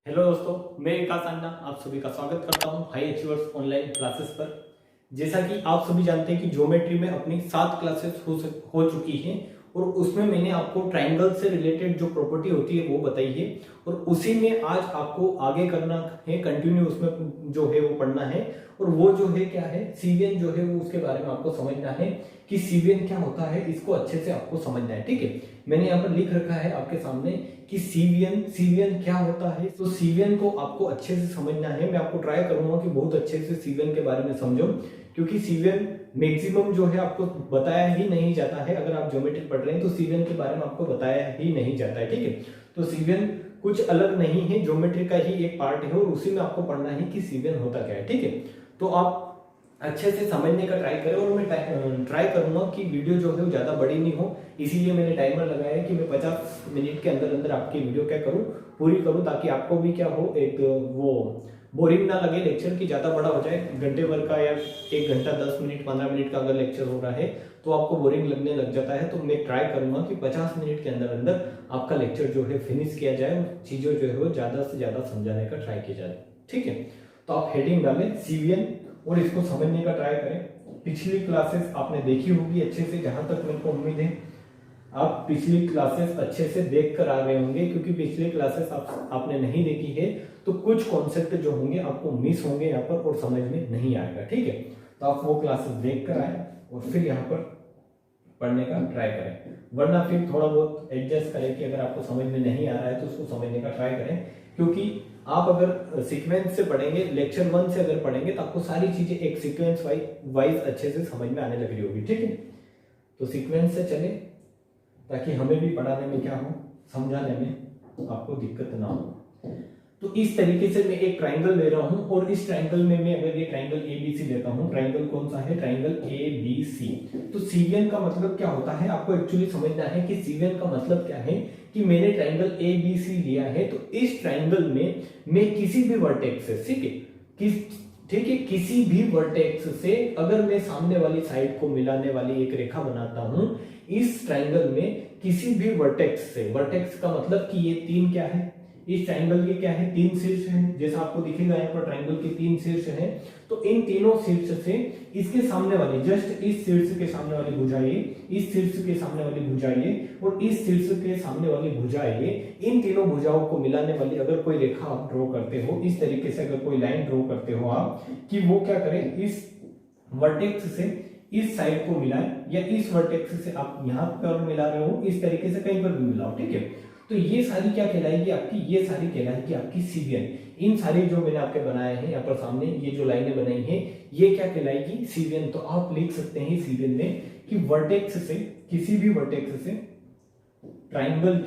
Hello दोस्तों, मैं विकास अन्ना आप सभी का स्वागत करता हूं हाई अचीवर्स ऑनलाइन क्लासेस पर। जैसा कि आप सभी जानते हैं कि ज्योमेट्री में अपनी 7 क्लासेस हो चुकी हैं और उसमें मैंने आपको ट्रायंगल से रिलेटेड जो प्रॉपर्टी होती है वो बताई है और उसी में आज आपको आगे करना है, कंटिन्यू उसमें जो है वो पढ़ना है। और वो जो है क्या है, सीवीएन जो है वो उसके बारे में आपको समझना है कि सीवीएन क्या होता है, इसको अच्छे से आपको समझना है। ठीक है, मैंने यहाँ पर लिख रखा है आपके सामने कि सीवीएन क्या होता है। तो सीवीएन को आपको अच्छे से समझना है। मैं आपको ट्राई करूंगा कि बहुत अच्छे से सीवीएन के बारे में समझो, क्योंकि सीवीएन मैक्सिमम जो है आपको बताया ही नहीं जाता है। अगर आप ज्योमेट्री पढ़ रहे हैं तो सीवीएन के बारे में आपको बताया ही नहीं जाता है। ठीक है, तो सीवीएन कुछ अलग नहीं है, ज्योमेट्री का ही एक पार्ट है और उसी में आपको पढ़ना है कि सीवीएन होता क्या है। ठीक है, तो आप अच्छे से समझने का ट्राई करें और मैं ट्राई करूंगा कि वीडियो जो है वो ज़्यादा बड़ी नहीं हो, इसीलिए मैंने टाइमर लगाया है कि मैं 50 मिनट के अंदर अंदर आपकी वीडियो क्या करूं, पूरी करूं, ताकि आपको भी क्या हो, एक वो बोरिंग ना लगे लेक्चर की ज़्यादा बड़ा हो जाए। घंटे भर का या 1 घंटा 10 मिनट 15 मिनट का अगर लेक्चर हो रहा है तो आपको बोरिंग लगने लग जाता है। तो मैं ट्राई करूंगा कि 50 मिनट के अंदर अंदर आपका लेक्चर जो है फिनिश किया जाए, चीज़ों जो है वो ज़्यादा से ज़्यादा समझाने का ट्राई किया जाए। ठीक है, तो आप हेडिंग डालें सीवीएन और इसको समझने का ट्राई करें। पिछली क्लासेस आपने देखी होगी अच्छे से, जहां तक मेरे को उम्मीद है आप पिछली क्लासेस अच्छे से देख कर आ रहे होंगे, क्योंकि पिछली क्लासेस आपने नहीं देखी है तो कुछ कॉन्सेप्ट जो होंगे आपको मिस होंगे यहाँ पर और समझ में नहीं आएगा। ठीक है, तो आप वो क्लासेस देख कर आए और फिर यहाँ पर पढ़ने का ट्राई करें, वरना फिर थोड़ा बहुत एडजस्ट करें कि अगर आपको समझ में नहीं आ रहा है तो उसको समझने का ट्राई करें। क्योंकि आप अगर सीक्वेंस से पढ़ेंगे, लेक्चर 1 से अगर पढ़ेंगे तो आपको सारी चीजें एक सीक्वेंस वाइज अच्छे से समझ में आने लग रही होगी। ठीक है, तो सीक्वेंस से चले ताकि हमें भी पढ़ाने में क्या हो, समझाने में आपको दिक्कत ना हो। तो इस तरीके से मैं एक ट्राइंगल ले रहा हूं और इस ट्राइंगल में मैं अगर ये ट्राइंगल एबीसी लेता हूं, ट्राइंगल कौन सा है, ट्राइंगल एबीसी। तो सीवीएन का मतलब क्या होता है आपको एक्चुअली समझना है कि सीवीएन का मतलब क्या है कि मैंने ट्राइंगल एबीसी लिया है तो इस ट्राइंगल में मैं किसी भी वर्टेक्स से, ठीक है, किसी भी वर्टेक्स से अगर मैं सामने वाली साइड को मिलाने वाली एक रेखा बनाता हूं इस ट्राइंगल में किसी भी वर्टेक्स से, वर्टेक्स का मतलब कि ये 3 क्या है, इस ट्राइंगल के क्या है, 3 शीर्ष हैं, जैसा आपको दिखेगा यहाँ पर ट्राइंगल के 3 शीर्ष हैं। तो इन तीनों शीर्ष से इसके सामने वाली, जस्ट इस शीर्ष के सामने वाली भुजा ये, इस शीर्ष के सामने वाली भुजा ये और इस शीर्ष के सामने वाली भुजा ये, इन तीनों भुजाओं को मिलाने वाली अगर कोई रेखा आप ड्रॉ करते हो, इस तरीके से अगर कोई लाइन ड्रॉ करते हो आप, कि वो क्या करें, इस वर्टेक्स से इस साइड को मिलाएं या इस वर्टेक्स से आप यहां पर मिला रहे हो, इस तरीके से कहीं पर भी मिलाओ। ठीक है, तो ये सारी क्या कहलाएगी आपकी, ये सारी कहलाएगी आपकी सीवीएन। इन सारी जो मैंने आपके बनाए हैं यहाँ पर सामने ये जो लाइनें बनाई हैं ये क्या कहलाएगी, सीवीएन। तो आप लिख सकते हैं सीवीएन में कि वर्टेक्स से, किसी भी वर्टेक्स से ट्राइंगल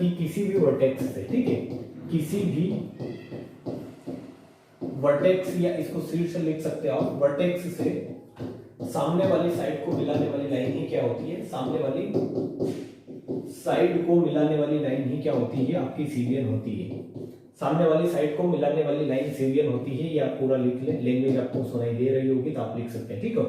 की किसी भी वर्टेक्स से, ठीक है, किसी भी वर्टेक्स या इसको शीर्ष लिख सकते हो आप, वर्टेक्स से सामने वाली साइड को मिलाने वाली लाइन ही क्या होती है, सामने वाली साइड को मिलाने वाली लाइन ही क्या होती है, आपकी सीवीएन होती है। सामने वाली साइड को मिलाने वाली लाइन सीवीएन होती है। ये आप पूरा लिख लें, लैंग्वेज आपको सुनाई दे रही होगी तो आप लिख सकते हैं। ठीक है,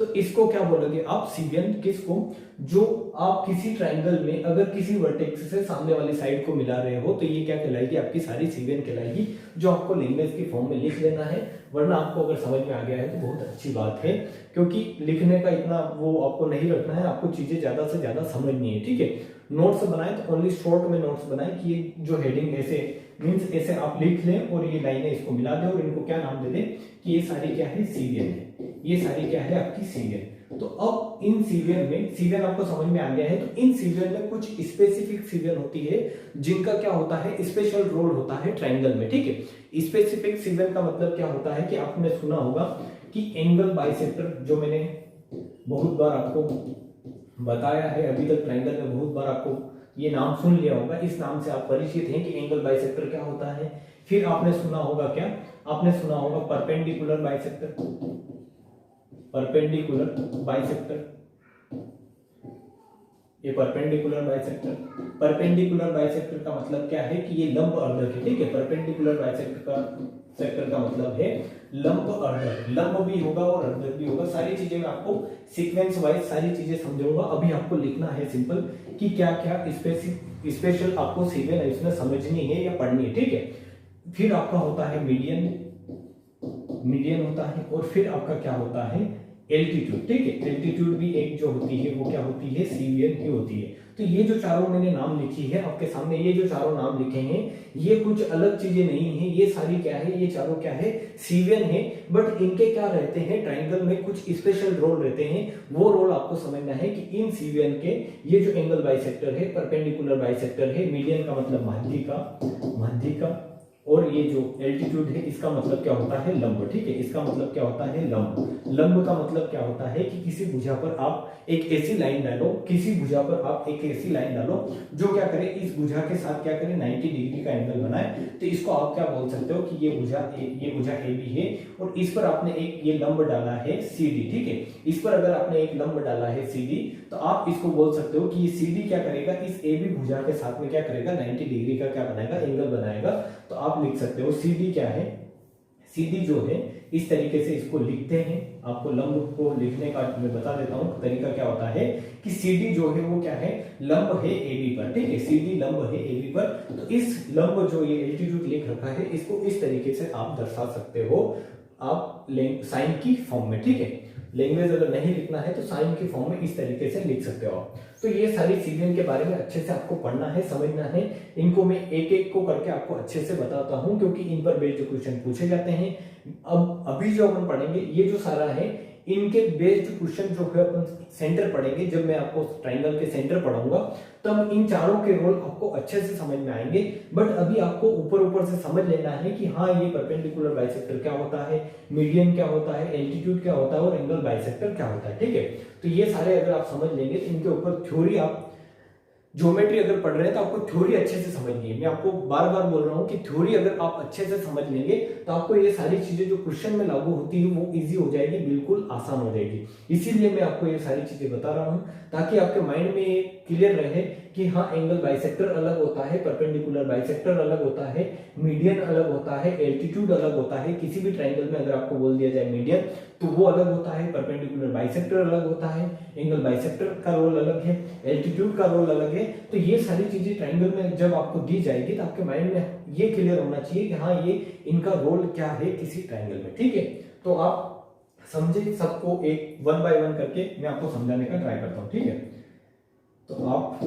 तो इसको क्या बोलोगे आप, सीवीएन किसको, जो आप किसी ट्राइंगल में अगर किसी वर्टेक्स से सामने वाली साइड को मिला रहे हो तो ये क्या कहलाएगी, आपकी सारी सीवीएन कहलाएगी, जो आपको लैंग्वेज के फॉर्म में लिख लेना है। वरना आपको अगर समझ में आ गया है तो बहुत अच्छी बात है, क्योंकि लिखने का इतना वो आपको नहीं रखना है, आपको चीजें ज्यादा से ज्यादा समझनी है। ठीक है, नोट्स बनाए तो ओनली शॉर्ट में नोट्स बनाए कि ये जो हेडिंग ऐसे मींस ऐसे आप लिख लें और ये लाइनें इसको मिला दें और इनको क्या नाम दे दें कि ये सारी क्या है, सीवीएन है, ये सारी क्या है आपकी सीवीएन। तो अब इन सीवीएन में, सीवीएन आपको समझ में आ गया है, तो इन सीवीएन में कुछ स्पेसिफिक सीवीएन होती है जिनका क्या होता है, स्पेशल रोल होता है ट्राइंगल में। ठीक है, स्पेसिफिक सीवीएन का मतलब क्या होता है कि आपने सुना होगा कि एंगल बाइसेक्टर, जो मैंने बहुत बार आपको बताया है अभी तक, ट्राइंगल में बहुत बार आपको ये नाम सुन लिया होगा, इस नाम से आप परिचित हैं कि एंगल बाइसेक्टर क्या होता है। फिर आपने सुना होगा क्या, आपने सुना होगा परपेंडिकुलर बाइसेक्टर, परपेंडिकुलर बाइसेक्टर, ये परपेंडिकुलर बाइसेक्टर का मतलब क्या है कि ये लंब अर्धक है। ठीक है, परपेंडिकुलर बाइसेक्टर का मतलब है लंब अर्धक, लंब भी होगा और अर्धक भी होगा। सारी चीजें मैं आपको सीक्वेंस वाइज सारी चीजें समझाऊंगा। अभी आपको लिखना है सिंपल कि क्या क्या स्पेशल आपको सीवियन इसमें समझनी है या पढ़नी है, ठीक है। फिर आपका होता है मीडियन, मीडियन होता है, और फिर आपका क्या होता है एल्टीट्यूड, ठीक है। एल्टीट्यूड भी एक जो होती है वो क्या होती है सीवियन ही होती है। तो ये जो चारों मैंने नाम लिखी है आपके सामने, ये जो चारों नाम लिखे हैं ये कुछ अलग चीजें नहीं है, ये सारी क्या है, ये चारों क्या है सीवियन है। बट इनके क्या रहते हैं, ट्राइंगल में कुछ स्पेशल रोल रहते हैं, वो रोल आपको समझना है कि इन सीवियन के ये जो एंगल बाइसेक्टर है, परपेंडिकुलर बाइसेक्टर है, मीडियन का मतलब माध्यिका, और ये जो एल्टीट्यूड है इसका मतलब क्या होता है लंब, ठीक है। इसका मतलब क्या होता है लंब। लंब का मतलब क्या होता है कि किसी भुजा पर आप एक ऐसी लाइन डालो, किसी भुजा पर आप एक ऐसी लाइन डालो जो क्या करे, इस भुजा के साथ क्या करे 90 डिग्री का एंगल बनाए। तो इसको आप क्या बोल सकते हो कि ये भुजा ए बी है, और इस पर आपने एक ये लंब डाला है सी डी, ठीक है। इस पर अगर आपने एक लंब डाला है सी डी, तो आप इसको बोल सकते हो कि ये सी डी क्या करेगा, इस ए बी भुजा के साथ में क्या करेगा 90 डिग्री का क्या बनाएगा, एंगल बनाएगा। तो आप लिख सकते हो सी डी क्या है, सी डी जो है इस तरीके से इसको लिखते हैं। आपको लंब को लिखने का मैं बता देता हूं तरीका क्या होता है कि सी डी जो है वो क्या है, लंब है ए बी पर, ठीक है। सी डी लंब है ए बी पर, तो इस लंब जो ये एल्टीट्यूड लिख रखा है इसको इस तरीके से आप दर्शा सकते हो, आप साइन की फॉर्म में, ठीक है। लैंग्वेज अगर नहीं लिखना है तो साइन की फॉर्म में इस तरीके से लिख सकते हो आप। तो ये सारी सीवियन के बारे में अच्छे से आपको पढ़ना है, समझना है। इनको मैं एक एक को करके आपको अच्छे से बताता हूं क्योंकि इन पर बेस्ड क्वेश्चन पूछे जाते हैं। अब अभी जो अपन पढ़ेंगे ये जो सारा है इनके बेस्ड क्वेश्चन जो है अपन सेंटर पढ़ेंगे। जब मैं आपको ट्राइंगल के सेंटर पढ़ाऊंगा तब इन चारों के रोल आपको अच्छे से समझ में आएंगे। बट अभी आपको ऊपर ऊपर से समझ लेना है कि हाँ ये परपेंडिकुलर बाइसेक्टर क्या होता है, मीडियन क्या होता है, एल्टीट्यूड क्या होता है और एंगल बाइसेक्टर क्या होता है, ठीक है। तो ये सारे अगर आप समझ लेंगे तो इनके ऊपर थ्योरी, आप ज्योमेट्री अगर पढ़ रहे हैं तो आपको थ्योरी अच्छे से समझनी है। मैं आपको बार बार बोल रहा हूं कि थ्योरी अगर आप अच्छे से समझ लेंगे तो आपको ये सारी चीजें जो क्वेश्चन में लागू होती है वो इजी हो जाएगी, बिल्कुल आसान हो जाएगी। इसीलिए मैं आपको ये सारी चीजें बता रहा हूं ताकि आपके माइंड में क्लियर रहे कि हाँ एंगल बाइसेक्टर अलग होता है, परपेंडिकुलर बाइसेक्टर अलग होता है, मीडियन अलग होता है, एल्टीट्यूड अलग होता है। किसी भी ट्राइंगल में अगर आपको बोल दिया जाए मीडियन तो वो अलग होता है, परपेंडिकुलर बाइसेक्टर अलग होता है, एंगल बाइसेक्टर का रोल अलग है, एल्टीट्यूड का रोल अलग है। तो ये सारी चीजें ट्राइंगल में जब आपको दी जाएगी तो आपके माइंड में ये क्लियर होना चाहिए कि हाँ ये इनका रोल क्या है किसी ट्राइंगल में, ठीक है। तो आप समझे, सबको एक वन बाय वन करके मैं आपको समझाने का ट्राई करता हूँ, ठीक है। तो आप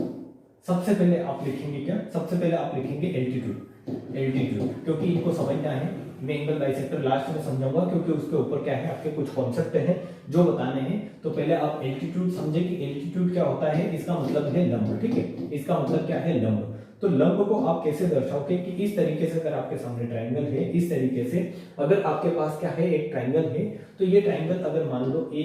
सबसे पहले आप लिखेंगे क्या, सबसे पहले आप लिखेंगे एल्टीट्यूड, एल्टीट्यूड क्योंकि इनको समझना है। मैं एंगल बाइसेक्टर लास्ट में समझाऊंगा क्योंकि उसके ऊपर क्या है आपके कुछ कॉन्सेप्ट हैं जो बताने हैं। तो पहले आप एल्टीट्यूड समझे कि एल्टीट्यूड क्या होता है, इसका मतलब है लंब, ठीक है। इसका मतलब क्या है लंब। तो लंब को आप कैसे दर्शाओगे कि इस तरीके से अगर आपके सामने ट्राइंगल है, इस तरीके से अगर आपके पास क्या है एक ट्राइंगल है, तो ये ट्राइंगल अगर मान लो ए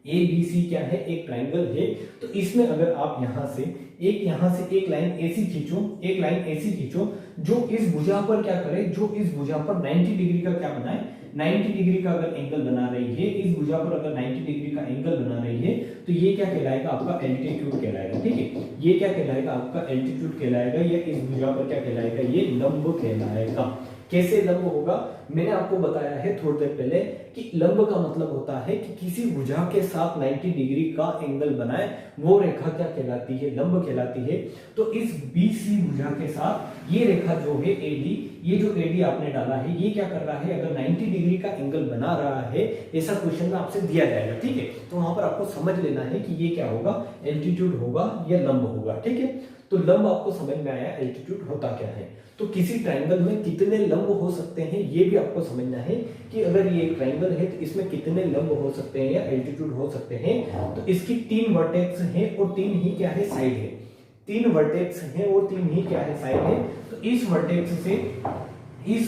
बी सी क्या है एक ट्राइंगल है, तो इसमें अगर आप यहां से एक लाइन ऐसी खींचो, एक लाइन ऐसी खींचो जो इस भुजा पर क्या करे, जो इस भुजा पर 90 डिग्री का क्या बनाए, 90 डिग्री का अगर एंगल बना रही है, इस भुजा पर अगर 90 डिग्री का एंगल बना रही है तो ये क्या कहलाएगा आपका एल्टीट्यूड कहलाएगा, ठीक है। ये क्या कहलाएगा आपका एल्टीट्यूड कहलाएगा, या इस भुजा पर क्या कहलाएगा, ये लंब कहलाएगा। कैसे लंब होगा मैंने आपको बताया है थोड़ी देर पहले कि लंब का मतलब होता है कि किसी भुजा के साथ 90 डिग्री का एंगल बनाए, वो रेखा क्या कहलाती है, लंब कहलाती है। तो इस BC भुजा के साथ ये रेखा जो है AD, ये जो AD आपने डाला है ये क्या कर रहा है, अगर 90 डिग्री का एंगल बना रहा है, ऐसा क्वेश्चन में आपसे दिया जाएगा, ठीक है। तो वहां पर आपको समझ लेना है कि ये क्या होगा, एल्टीट्यूड होगा या लंब होगा, ठीक है। तो लंब आपको समझ में आया, एल्टीट्यूड होता क्या है। तो किसी ट्राइंगल में कितने लंब हो सकते हैं ये भी आपको समझना है कि अगर ये एक ट्राइंगल है तो इसमें कितने लंब हो सकते हैं या एल्टीट्यूड हो सकते हैं। तो इसकी 3 वर्टेक्स हैं और 3 ही क्या है साइड है, 3 वर्टेक्स हैं और 3 ही क्या है साइड है। तो इस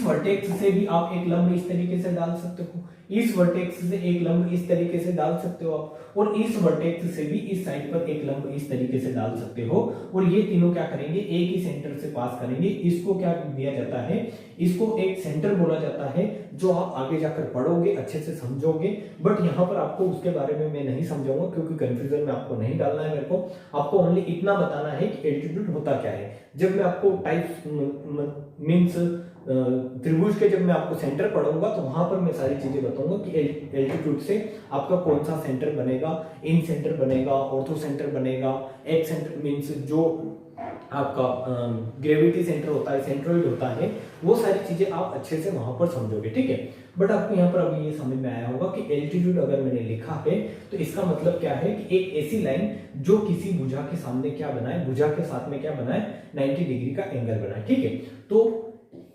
वर्टेक्स से भी आप एक लंब इस तरीके से डाल सकते हो, इस वर्टेक्स से एक लंब इस तरीके से डाल सकते हो आप, और इस वर्टेक्स से भी इस साइड पर एक लंब इस तरीके से डाल सकते हो। और ये तीनों क्या करेंगे, एक ही सेंटर से पास करेंगे। इसको क्या दिया जाता है, इसको एक सेंटर बोला जाता है, जो आप आगे जाकर पढ़ोगे, अच्छे से समझोगे। बट यहाँ पर आपको उसके बारे में मैं नहीं समझाऊंगा क्योंकि कंफ्यूजन में आपको नहीं डालना है। मेरे को आपको ओनली इतना बताना है कि एल्टीट्यूड होता क्या है। जब मैं आपको टाइप्स मीन्स त्रिभुज के जब मैं आपको सेंटर पढ़ाऊंगा तो वहां पर मैं सारी चीजें बताऊंगा। बताऊंगा कि एल्टीट्यूड से आपका कौन सा सेंटर बनेगा, इन सेंटर बनेगा, ऑर्थो सेंटर बनेगा, एक सेंटर मीन्स जो आपका ग्रेविटी सेंटर होता है, सेंट्रोइड होता है, वो सारी चीजें आप अच्छे से वहां पर समझोगे, ठीक है। बट आपको यहाँ पर अभी ये समझ में आया होगा कि एल्टीट्यूड अगर मैंने लिखा है तो इसका मतलब क्या है कि एक ऐसी लाइन जो किसी भुजा के सामने क्या बनाए, भुजा के साथ में क्या बनाए, 90 डिग्री का एंगल बनाए, ठीक है। तो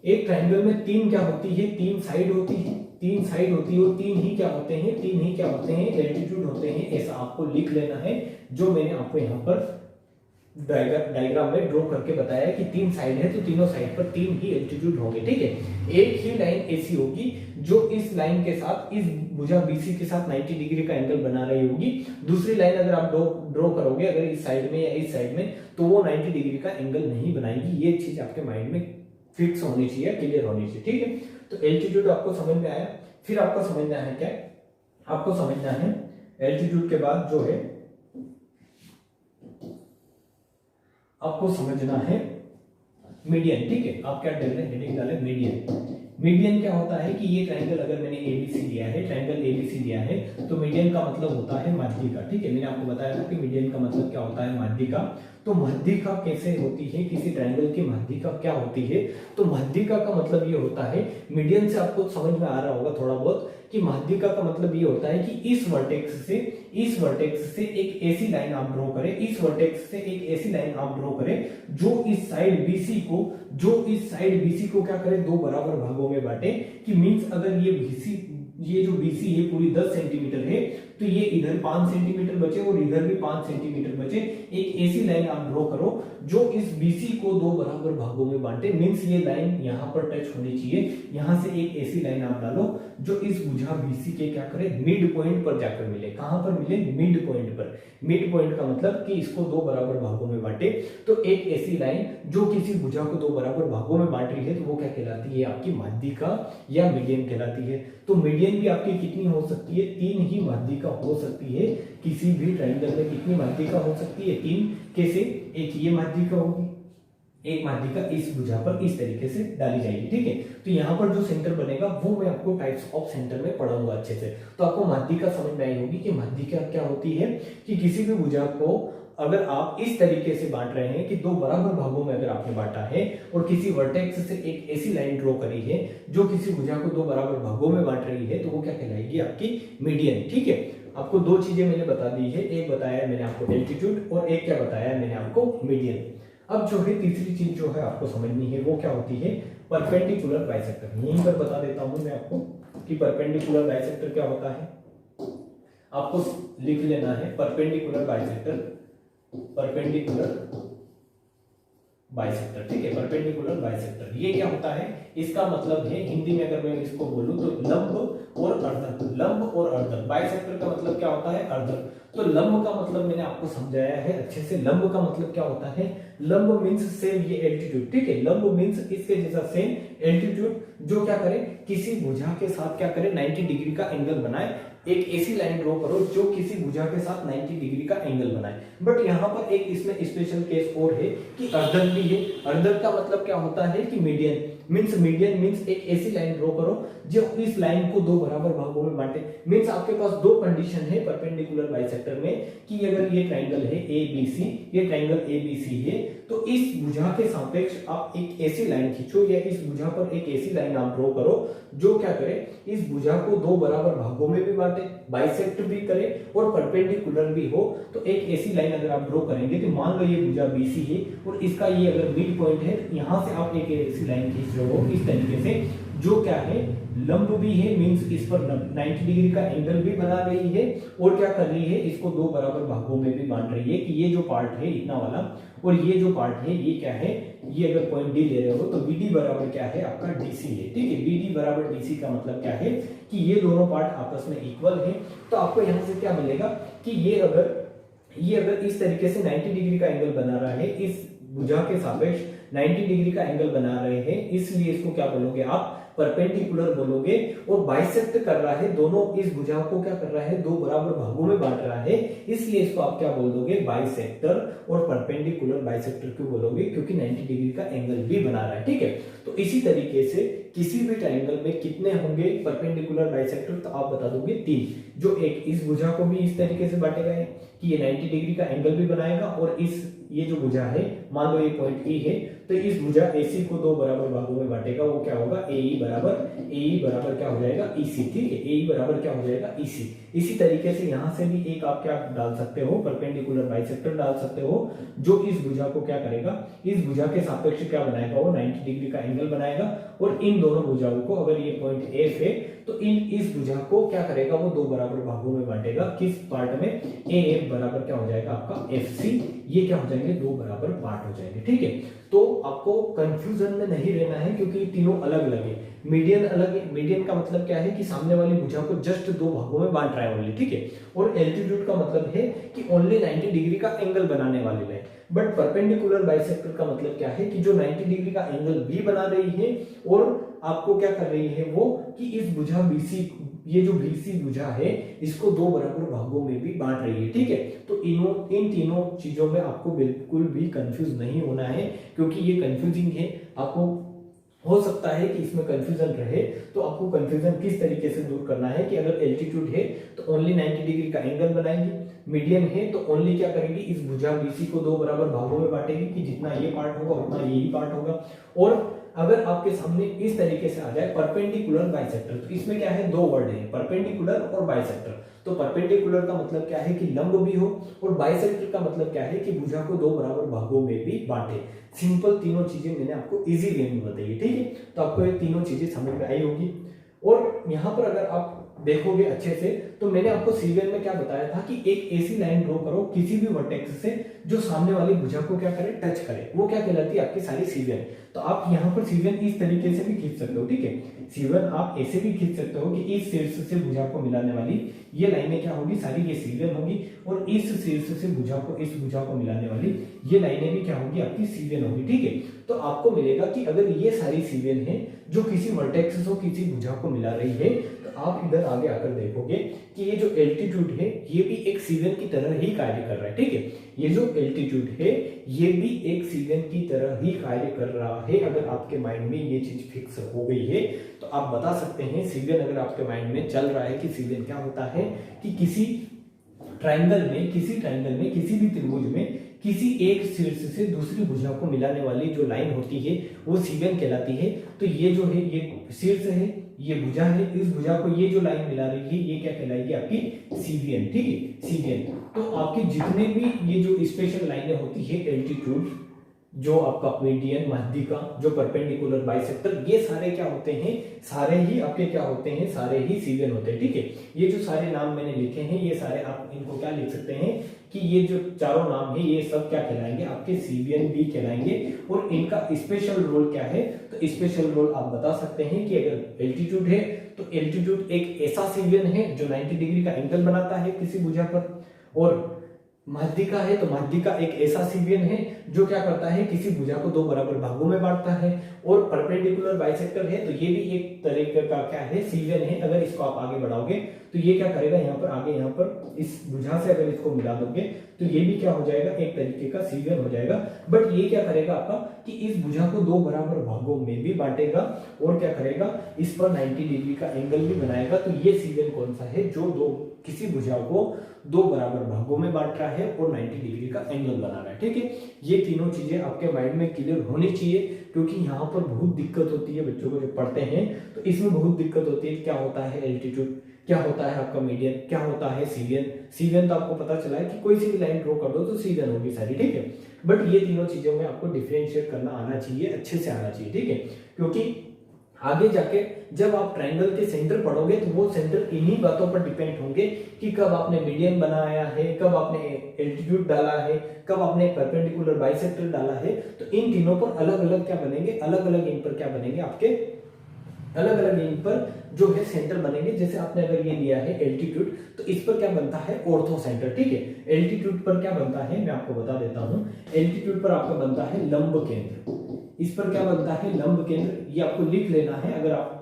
एक ट्राइंगल में तीन क्या होती है, तीन साइड होती है, तीन साइड होती है और तीन ही क्या होते हैं, तीन ही क्या होते हैं, एल्टीट्यूड होते हैं। ऐसा आपको लिख लेना है, जो मैंने आपको यहाँ पर डायग्राम में ड्रॉ करके बताया है कि तीन साइड है तो तीनों साइड पर तीन ही एल्टीट्यूड होंगे, ठीक है। एक ही लाइन ऐसी होगी जो इस लाइन के साथ, इस भुजा बीसी के साथ 90 डिग्री का एंगल बना रही होगी। दूसरी लाइन अगर आप ड्रॉ करोगे अगर इस साइड में या इस साइड में, तो वो 90 डिग्री का एंगल नहीं बनाएगी। ये चीज आपके माइंड में फिक्स होनी चाहिए, क्लियर होनी चाहिए, ठीक है। तो एल्टीट्यूड आपको समझ में आया। फिर आपको समझना है क्या, आपको समझना है एल्टीट्यूड के बाद जो है आपको समझना है मीडियन, ठीक है। आप क्या हेडिंग डाले, मीडियन। मीडियन क्या होता है कि ये ट्रायंगल अगर मैंने एबीसी लिया है, ट्रायंगल एबीसी लिया है, तो मीडियन का मतलब होता है माध्यिका, ठीक है। मैंने आपको बताया था कि मीडियन का मतलब क्या होता है, माध्यिका। तो माध्यिका कैसे होती है, किसी ट्रायंगल की माध्यिका क्या होती है, तो माध्यिका का मतलब ये होता है, मीडियन से आपको समझ में आ रहा होगा थोड़ा बहुत कि माध्यिका का मतलब ये होता है कि इस वर्टेक्स से एक ऐसी लाइन आप ड्रॉ करें, इस वर्टेक्स से एक ऐसी लाइन आप ड्रॉ करें जो इस साइड बीसी को क्या करे, दो बराबर भागों में बांटे। कि मींस अगर ये जो बीसी है पूरी 10 सेंटीमीटर है, तो ये इधर 5 सेंटीमीटर बचे और इधर भी 5 सेंटीमीटर बचे। एक ऐसी लाइन आप ड्रॉ करो जो इस बीसी को दो बराबर भागों में बांटे। मींस ये लाइन यहां पर टच होनी चाहिए, यहां से एक ऐसी लाइन आप डालो जो इस भुजा बीसी के क्या करे, मिड पॉइंट पर जाकर मिले। कहां पर मिले, मिड पॉइंट पर। मिड पॉइंट का मतलब कि इसको दो बराबर भागों में बांटे। तो एक ऐसी लाइन जो किसी भुजा को दो बराबर भागों में बांट रही है, तो वो क्या कहलाती है, आपकी माध्यिका या मीडियन कहलाती है। तो मीडियन भी आपकी कितनी हो सकती है, तीन ही माध्यिका हो सकती है। किसी भी ट्रायंगल में कितनी माध्यिका हो सकती है, तीन। कैसे, एक ये माध्यिका होगी, एक माध्यिका इस भुजा पर इस तरीके से डाली जाएगी, ठीक है। तो यहाँ पर जो सेंटर बनेगा वो मैं आपको टाइप्स ऑफ सेंटर में पढ़ाऊंगा अच्छे से। तो आपको माध्यिका समझ में आई होगी कि माध्यिका क्या होती है, कि किसी भी भुजा को अगर आप इस तरीके से बांट रहे हैं कि दो बराबर भागों में अगर आपने बांटा है और किसी वर्टेक्स से एक ऐसी लाइन ड्रॉ करी है जो किसी भुजा को दो बराबर भागों में बांट रही है, तो वो क्या कहलाएगी, आपकी मीडियन, ठीक है। आपको दो चीजें मैंने बता दी है, एक बताया मैंने आपको एल्टीट्यूड और एक क्या बताया मैंने आपको, मीडियन। अब जो है तीसरी चीज जो है आपको समझनी है वो क्या होती है, परपेंडिकुलर बाइसेक्टर। यहीं पर बता देता हूं मैं आपको कि परपेंडिकुलर बाइसेक्टर क्या होता है। आपको लिख लेना है परपेंडिकुलर बाइसेक्टर, ठीक है। परपेंडिकुलर बाइसेक्टर ये क्या होता है, इसका मतलब है हिंदी में अगर मैं इसको बोलूं तो लंब और अर्धक। लंब और अर्धक, बाइसेक्टर का मतलब क्या होता है, अर्धक। तो लंब का मतलब मैंने आपको समझाया है अच्छे से। लंब का मतलब क्या होता है, लंब मींस सेम ये एल्टीट्यूड, ठीक है। लंब मींस इसके जैसा सेम एल्टीट्यूड, जो क्या करे, किसी भुजा के साथ क्या करे, 90 डिग्री का एंगल बनाए। एक ऐसी लाइन ड्रॉ करो जो किसी भुजा के साथ 90 डिग्री का एंगल बनाए। बट यहाँ पर एक इसमें स्पेशल केस और है कि अर्धक भी है। अर्धक का मतलब क्या होता है कि मीडियन मींस एक ऐसी लाइन ड्रॉ करो जो इस लाइन को दो बराबर भागों में बांटे। मींस आपके पास दो कंडीशन है परपेंडिकुलर बाइसेक्टर में कि अगर ये ट्रायंगल है एबीसी, ये ट्रायंगल एबीसी है, तो इस भुजा के सापेक्ष आप एक ऐसी लाइन खींचो या इस भुजा पर एक ऐसी लाइन आप ड्रॉ करो जो क्या करे, इस भुजा को दो बराबर भागों में भी बांटे, बाइसेक्ट भी करे और परपेंडिकुलर भी हो। तो एक ऐसी लाइन अगर आप ड्रॉ करेंगे तो मान लो ये भुजा बीसी है और इसका ये अगर मिड पॉइंट है, यहां से आप एक ऐसी लाइन खींच रहे हो इस तरीके से जो क्या है, लंब भी है, मींस इस पर 90 डिग्री का एंगल भी बना रही है और क्या कर रही है, इसको दो बराबर भागों में भी बांट रही है। कि ये जो पार्ट है इतना वाला और ये जो पार्ट है ये क्या है, ये अगर पॉइंट डी ले रहे हो तो बीडी बराबर क्या है, आपका डीसी है, ठीक है। बीडी बराबर डीसी का मतलब क्या है कि ये दोनों पार्ट आपस में इक्वल है। तो आपको यहां से क्या मिलेगा कि ये अगर इस तरीके से 90 डिग्री का एंगल बना रहा है, इस भुजा के सापेक्ष 90 डिग्री का एंगल बना रहे हैं, इसलिए इसको क्या बोलोगे आप, परपेंडिकुलर बोलोगे। और बाइसेक्ट कर रहा है, दोनों इस भुजा को क्या कर रहा है, दो बराबर भागों में बांट रहा है, इसलिए इसको आप क्या बोल दोगे, बाइसेक्टर। और परपेंडिकुलर बाइसेक्टर क्यों बोलोगे, क्योंकि 90 डिग्री का एंगल भी बना रहा है, ठीक है। तो इसी तरीके से किसी भी ट्रायंगल में कितने होंगे परपेंडिकुलर बाइसेक्टर, तो आप बता दोगे 3। जो एक इस भुजा को भी इस तरीके से बांटेगा कि ये 90 डिग्री का एंगल भी बनाएगा, और ये जो भुजा है, मान लो ये पॉइंट ए है, तो इस भुजा AC को दो बराबर भागों में बांटेगा, वो क्या होगा, AE बराबर क्या हो जाएगा, EC, ठीक है। AE बराबर क्या हो जाएगा, EC। इसी तरीके से यहां से भी एक आप क्या डाल सकते हो, परपेंडिकुलर बाइसेक्टर डाल सकते हो, जो इस भुजा को क्या करेगा, इस भुजा के सापेक्ष क्या बनाएगा, वो 90 डिग्री का एंगल बनाएगा। और इन दोनों भुजाओं को, अगर ये पॉइंट F है, तो इस भुजा को क्या करेगा, वो दो बराबर भागों में बांटेगा, किस पार्ट में, AF बराबर क्या हो जाएगा आपका FC। ये क्या हो जाएंगे, दो बराबर पार्ट हो जाएंगे, ठीक है। तो आपको कंफ्यूजन में नहीं रहना है, क्योंकि ये तीनों अलग अलग है। मीडियन अलग है, मीडियन का मतलब क्या है कि सामने वाली भुजा को जस्ट दो भागों में बांट रहा है ओनली, ठीक है। और एल्टीट्यूड का मतलब है कि ओनली 90 डिग्री का एंगल बनाने वाले है। बट परपेंडिकुलर बाइसेक्टर का मतलब क्या है कि जो 90 डिग्री का एंगल भी बना रही है, और आपको क्या कर रही है वो, कि इस भुजा BC, ये जो BC भुजा है, इसको दो बराबर भागों में भी बांट रही है, ठीक है। तो इन तीनों चीजों में आपको बिल्कुल भी कंफ्यूज नहीं होना है, क्योंकि ये कंफ्यूजिंग है। आपको हो सकता है कि इसमें कंफ्यूजन रहे, तो आपको कंफ्यूजन किस तरीके से दूर करना है कि अगर एल्टीट्यूड है तो ओनली 90 डिग्री का एंगल बनाएगी, मीडियन है तो ओनली क्या करेगी, इस भुजा BC को दो बराबर भागों में बांटेगी, कि जितना ये पार्ट होगा उतना यही पार्ट होगा। और अगर आपके सामने इस तरीके से आ जाए परपेंडिकुलर बाइसेक्टर, तो इसमें क्या है, दो वर्ड है, परपेंडिकुलर और बाइसेक्टर। तो परपेंडिकुलर का मतलब क्या है कि लंब भी हो, और बाइसेक्टर का मतलब क्या है कि भुजा को दो बराबर भागों में भी बांटे। सिंपल तीनों चीजें मैंने आपको इजी वे में बताई है, ठीक है। तो आपको ये तीनों चीजें समझ में आई होगी। और यहाँ पर अगर आप देखोगे अच्छे से, तो मैंने आपको सीरियल में क्या बताया था कि एक ऐसी लाइन ड्रॉ करो किसी भी वर्टेक्स से जो सामने वाली भुजा को क्या करे, टच करे, वो क्या कहलाती है, आपकी सारी सीरियल। तो आप यहाँ पर सीरियल इस तरीके से भी खींच सकते हो, ठीक है। सीरियल आप ऐसे भी खींच सकते हो कि इस शीर्ष से भुजा को मिलाने वाली ये लाइनें क्या होगी, सारी ये सीरियल होगी, और इस शीर्ष से भुजा को इस भुजा को मिलाने वाली ये लाइनें भी क्या होगी, आपकी सीरियल होगी, ठीक है। तो आपको मिलेगा कि अगर ये सारी सीरियल है जो किसी वर्टेक्स को किसी भुजा को मिला रही है, तो आप इधर आगे आकर देखोगे कि ये जो एल्टीट्यूड है ये भी एक सीरियल की तरह ही कार्य कर रहा है, ठीक है। ये जो एल्टीट्यूड है ये भी एक सीरियल की तरह ही कार्य कर रहा है। अगर आपके माइंड में ये चीज फिक्स हो गई है तो आप बता सकते हैं सीरियल, अगर आपके माइंड में चल रहा है कि सीरियल क्या होता है, कि किसी ट्रायंगल में किसी भी त्रिभुज में किसी एक शीर्ष से दूसरी भुजा को मिलाने वाली जो लाइन होती है वो सीरियल कहलाती है। तो ये जो है ये शीर्ष है, ये भुजा है, इस भुजा को ये जो लाइन मिला रही है ये क्या कहलाएगी, आपकी सीरियल, ठीक है, सीरियल। तो आपके जितने भी ये जो स्पेशल लाइनें होती है, एल्टीट्यूड, जो आपका मीडियन, माध्यिका, जो परपेंडिकुलर बाइसेक्टर, ये सारे क्या होते हैं, सारे ही आपके क्या होते हैं, सारे ही सीरियल होते हैं, ठीक है। ये जो सारे नाम मैंने लिखे हैं ये सारे आप इनको क्या लिख सकते हैं कि ये जो चारों नाम है ये सब क्या कहलाएंगे, आपके सीरियल भी कहलाएंगे। और इनका स्पेशल रोल क्या है, तो स्पेशल रोल आप बता सकते हैं कि अगर एल्टीट्यूड है तो एल्टीट्यूड एक ऐसा सीरियल है जो 90 डिग्री का एंगल बनाता है किसी भुजा पर, और माध्यिका है तो माध्यिका एक ऐसा सीरियल है जो क्या करता है, किसी भुजा को दो बराबर भागों में बांटता है। और परपेंडिकुलर बाइसेक्टर है तो ये भी एक तरीके का क्या है, सीरियल है। अगर इसको आप आगे बढ़ाओगे तो ये क्या करेगा, यहाँ पर आगे यहाँ पर इस भुजा से अगर इसको मिला दोगे तो ये भी क्या हो जाएगा, एक तरीके का सीरियल हो जाएगा। बट ये क्या करेगा आपका कि इस भुजा को दो बराबर भागों में भी बांटेगा और क्या करेगा, इस पर 90 डिग्री का एंगल भी बनाएगा। तो ये सीरियल कौन सा है, जो किसी भुजा को दो बराबर भागों में बांट रहा है और 90 डिग्री का एंगल बना रहा है, ठीक है। ये तीनों चीजें आपके माइंड में क्लियर होनी चाहिए, क्योंकि यहाँ पर बहुत दिक्कत होती है बच्चों को जब पढ़ते हैं तो इसमें बहुत दिक्कत होती है। क्या होता है एल्टीट्यूड, क्या होता है आपका मीडियन, क्या होता है सीरियल। सीरियल तो आपको पता चला है कि कोई सी भी लाइन ड्रॉ कर दो तो सीरियल होगी सारी, ठीक है। बट ये तीनों चीजों में आपको डिफरेंशिएट करना आना चाहिए, अच्छे से आना चाहिए, ठीक है। क्योंकि आगे जाके जब आप ट्रायंगल के सेंटर पढ़ोगे तो वो सेंटर इन्हीं बातों पर डिपेंड होंगे कि कब आपने मीडियन बनाया है, कब आपने एल्टीट्यूड डाला है, कब आपने परपेंडिकुलर बाइसेक्टर डाला है। तो इन तीनों पर अलग अलग क्या बनेंगे, अलग अलग इन पर क्या बनेंगे, आपके अलग अलग इन पर जो है सेंटर बनेंगे। जैसे आपने अगर ये लिया है एल्टीट्यूड, तो इस पर क्या बनता है ऑर्थो सेंटर, ठीक है। एल्टीट्यूड पर क्या बनता है मैं आपको बता देता हूँ। एल्टीट्यूड पर आपका बनता है लंब केंद्र, इस पर क्या बनता है लंब केंद्र। ये आपको लिख लेना है, अगर आप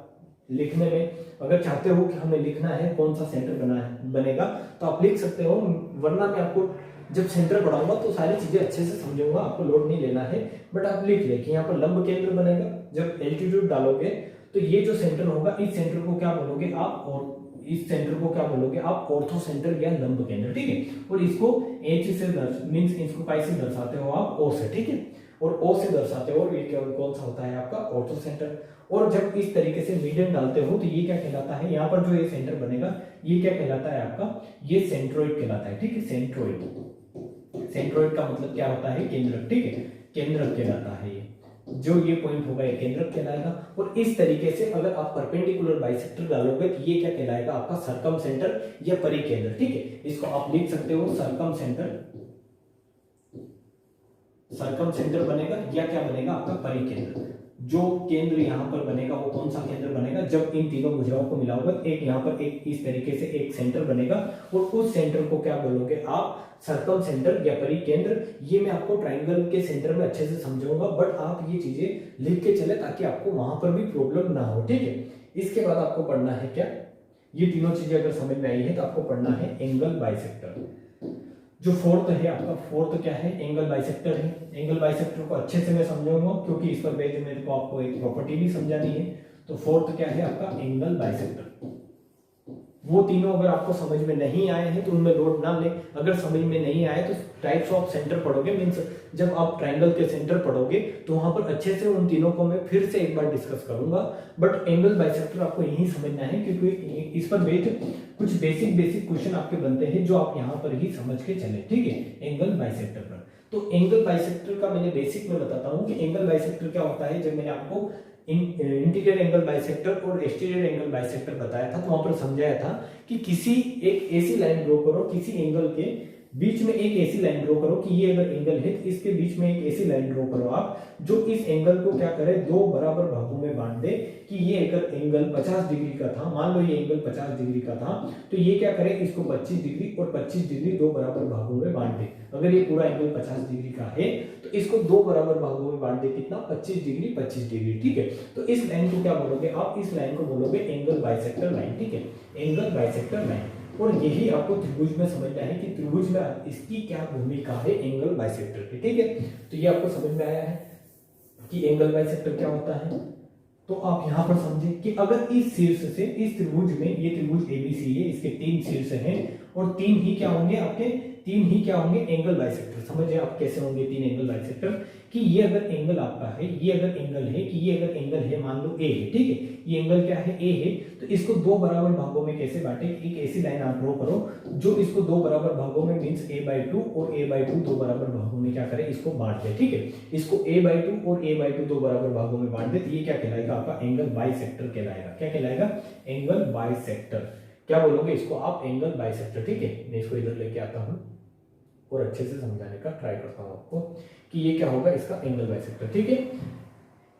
लिखने में अगर चाहते हो कि हमें लिखना है कौन सा सेंटर बनेगा तो आप लिख सकते हो, वरना मैं आपको जब सेंटर पढ़ाऊंगा तो सारी चीजें अच्छे से समझाऊंगा, आपको लोड नहीं लेना है। बट आप लिख ले कि यहाँ पर लंब केंद्र बनेगा। जब एल्टीट्यूड डालोगे तो ये जो सेंटर होगा, इस सेंटर को क्या बोलोगे आप, और इस सेंटर को क्या बोलोगे आप ऑर्थो सेंटर या लंब केंद्र, ठीक है। और इसको एच से मींस इसको काय से दर्शाते हो आप, ओ से, ठीक है। और ओ से दर्शाते हो, और ये कौन सा होता है आपका ऑर्थो सेंटर। और जब इस तरीके से मीडियन डालते हो तो ये क्या कहलाता है, यहाँ पर जो ये सेंटर बनेगा ये क्या कहलाता है आपका, ये सेंट्रोइड कहलाता है, ठीक है। सेंट्रोइड, सेंट्रोइड का मतलब क्या होता है केंद्रक, ठीक है। केंद्रक कहलाता है ये, जो ये पॉइंट होगा ये केंद्रक कहलाएगा। और इस तरीके से अगर आप परपेंडिकुलर बाइसेक्टर डालोगे तो ये क्या कहलाएगा आपका सर्कम सेंटर या परिकेंद्र, ठीक है। इसको आप लिख सकते हो सर्कम सेंटर, सर्कम सेंटर बनेगा या क्या बनेगा आपका परिकेंद्र। जो केंद्र यहाँ पर बनेगा वो कौन सा केंद्र बनेगा, जब इन तीनों भुजाओं को मिलाओगे एक यहाँ पर एक इस तरीके से एक सेंटर बनेगा, और उस सेंटर को क्या बोलोगे आप सर्कम सेंटर या परिकेंद्र। ये मैं आपको ट्राइंगल के सेंटर में अच्छे से समझाऊंगा, बट आप ये चीजें लिख के चले ताकि आपको वहां पर भी प्रॉब्लम ना हो, ठीक है। इसके बाद आपको पढ़ना है क्या, ये तीनों चीजें अगर समझ में आई है तो आपको पढ़ना है एंगल बाइसेक्टर। जो फोर्थ है आपका, फोर्थ क्या है एंगल बाइसेक्टर है। एंगल बाइसेक्टर को अच्छे से मैं समझाऊंगा क्योंकि इस पर बेस मेरे को आपको एक प्रॉपर्टी भी समझानी है। तो फोर्थ क्या है आपका एंगल बाइसेक्टर। वो तीनों अगर आपको समझ में नहीं आए हैं तो उनमें लोड ना ले। अगर समझ में नहीं आए तो टाइप्स ऑफ सेंटर पढ़ोगे, मीन्स जब आप ट्राइंगल के सेंटर पढ़ोगे तो वहां पर अच्छे से उन तीनों को मैं फिर से एक बार डिस्कस करूंगा। बट एंगल बाइसेक्टर आपको यही समझना है क्योंकि इस पर बेस्ड कुछ बेसिक क्वेश्चन आपके बनते हैं जो आप यहाँ पर ही समझ के चले, ठीक है। एंगल बाइसेक्टर पर तो एंगल बाइसेक्टर का मैंने बेसिक में बताता हूँ कि एंगल बाइसेक्टर क्या होता है। जब मैंने आपको इंटीरियर एंगल बाइसेक्टर और एक्सटीरियर एंगल बाइसेक्टर बताया था तो वहां पर समझाया था कि किसी एक ऐसी लाइन ड्रॉ करो, किसी एंगल के बीच में एक ऐसी लाइन ड्रॉ करो कि ये अगर एंगल है तो इसके बीच में एक ऐसी लाइन ड्रॉ करो आप जो इस एंगल को क्या करे, दो बराबर भागों में बांट दे। कि ये अगर एंगल 50 डिग्री का था, मान लो ये एंगल 50 डिग्री का था, तो ये क्या करे इसको 25 डिग्री और 25 डिग्री दो बराबर भागों में बांट दे। अगर ये पूरा एंगल 50 डिग्री का है तो इसको दो बराबर भागों में बांट दे, कितना 25 डिग्री 25 डिग्री, ठीक है। तो इस लाइन को क्या बोलोगे आप, इस लाइन को बोलोगे एंगल बाइसेक्टर लाइन, ठीक है। Angle bisector line. और यही आपको त्रिभुज में समझना है कि त्रिभुज में इसकी क्या भूमिका है एंगल बाइसेक्टर की, ठीक है। तो ये आपको समझ में आया है कि एंगल बाइसेक्टर क्या होता है। तो आप यहां पर समझे कि अगर इस शीर्ष से इस त्रिभुज में, ये त्रिभुज एबीसी है, इसके तीन शीर्ष हैं और तीन ही क्या होंगे आपके, तीन ही क्या होंगे एंगल बाइसेक्टर। समझिए आप कैसे होंगे तीन एंगल बाइसेक्टर। कि ये अगर एंगल आपका है, ये अगर एंगल है, कि ये अगर एंगल है मान लो ए है, ठीक है। ये एंगल क्या है ए है, तो इसको दो बराबर भागों में कैसे बांटे, एक ऐसी लाइन आप ड्रॉ करो जो इसको दो बराबर भागों में मींस a/2 और a/2 दो बराबर भागों में क्या करे इसको बांट दे, ठीक है। इसको a/2 और a/2 दो बराबर भागों में बांट दे तो ये क्या कहलाएगा आपका एंगल बाइसेक्टर कहलाएगा। क्या कहलाएगा एंगल बाइसेक्टर। क्या बोलोगे इसको आप एंगल बाइसेक्टर, ठीक है। मैं इसको इधर लेके आता हूं और अच्छे से समझाने का ट्राई करता हूं आपको कि ये क्या होगा इसका एंगल बाइसेक्टर, ठीक है।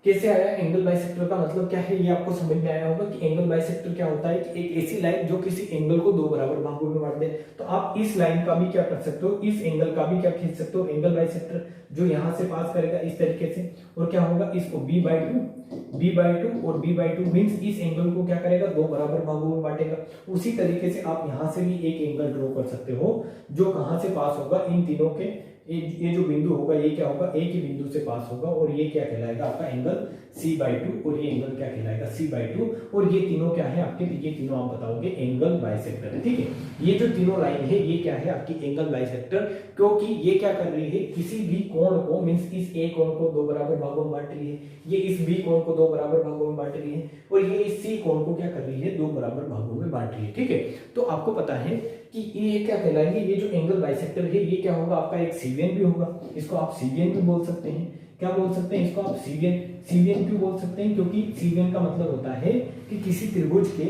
कैसे आया एंगल बाइसेक्टर का मतलब क्या है, ये आपको समझ में आया होगा कि एंगल बाइसेक्टर क्या होता है कि एक ऐसी लाइन जो किसी एंगल को दो बराबर भागों में बांट दे। तो आप इस लाइन का भी क्या कर सकते हो, इस एंगल का भी क्या खींच सकते हो एंगल बाइसेक्टर, जो यहां से पास करेगा इस तरीके से। और क्या होगा इसको b/2 और b/2 मींस इस एंगल को क्या करेगा दो बराबर भागों में बांटेगा। उसी तरीके से आप यहां से भी एक एंगल ड्रॉ कर सकते हो जो कहां से पास होगा, इन तीनों के ये जो बिंदु होगा ये क्या होगा एक ही बिंदु से पास होगा और ये क्या कहलाएगा आपका एंगल c/2 और ये एंगल क्या कहलाएगा c/2। और ये तीनों क्या है आपके, ये तीनों आप बताओगे एंगल बाइसेक्टर है, ठीक है। ये जो तीनों लाइन है ये क्या है आपकी एंगल बाइसेक्टर, क्योंकि ये क्या कर रही है किसी भी कोण को मींस इस ए कोण को दो बराबर भागों में बांट रही है, ये इस बी कोण को दो बराबर भागों में बांट रही है और ये इस सी कोण को क्या कर रही है दो बराबर भागों में बांट रही है, ठीक है। तो आपको पता है कि ये क्या कहलाएंगे, ये जो एंगल बाइसेक्टर है ये क्या होगा आपका एक सीवियन भी होगा। इसको आप सीवियन भी बोल सकते हैं। क्या बोल सकते हैं इसको आप सीवियन क्यों बोल सकते हैं, क्योंकि सीवियन का मतलब होता है कि किसी त्रिभुज के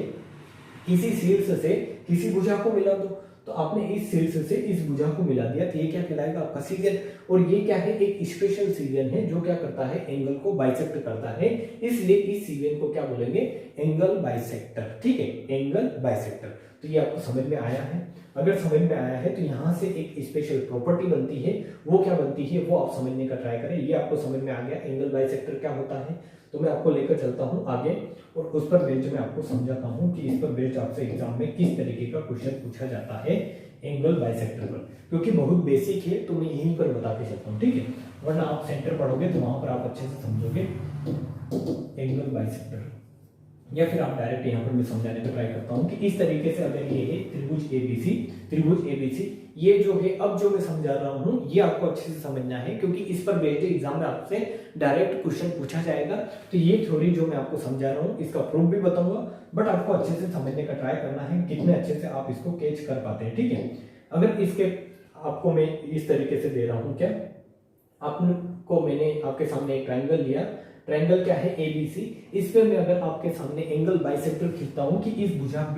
किसी शीर्ष से किसी भुजा को मिला दो। तो आपने इस शीर्ष से इस भुजा को मिला दिया, तो ये क्या कहलाएगा आपका सीजन। और ये क्या है, एक स्पेशल सीजन है जो क्या करता है, एंगल को बाइसेक्ट करता है, इसलिए इस सीजन को क्या बोलेंगे, एंगल बाइसेक्टर। ठीक है, एंगल बाइसेक्टर। तो ये आपको समझ में आया है। अगर समझ में आया है तो यहाँ से एक स्पेशल प्रॉपर्टी बनती है, वो क्या बनती है वो आप समझने का ट्राई करें। ये आपको समझ में आ गया एंगल बाइसेक्टर क्या होता है। तो मैं आपको लेकर चलता हूँ आगे और उस पर बेस्ड मैं आपको समझाता हूँ कि इस पर बेस्ड आपसे एग्जाम में किस तरीके का क्वेश्चन पूछा जाता है एंगल बाइसेक्टर पर, क्योंकि बहुत बेसिक है तो मैं यहीं पर बता के चलता हूँ। ठीक है, वरना आप सेंटर पढ़ोगे तो वहां पर आप अच्छे से समझोगे एंगल बाइसेक्टर, या फिर आप डायरेक्ट यहाँ पर मैं समझाने का ट्राई करता हूँ कि इस तरीके से अगर ये है त्रिभुज एबीसी, ये जो है अब जो मैं समझा रहा हूँ ये आपको अच्छे से समझना है, क्योंकि इस पर बेस्ड एग्जाम में आपसे डायरेक्ट क्वेश्चन पूछा जाएगा। तो ये थ्योरी जो मैं आपको समझा रहा हूँ इसका प्रूफ भी बताऊंगा, बट आपको अच्छे से समझने का ट्राई करना है कितने अच्छे से आप इसको कैच कर पाते हैं। ठीक है, अगर इसके आपको मैं इस तरीके से दे रहा हूँ, क्या आपको मैंने आपके सामने एक ट्राइंगल लिया, ट्रायंगल क्या है ABC, इस पे मैं अगर आपके सामने एंगल बाइसेक्टर खींचता हूं कि इस भुजा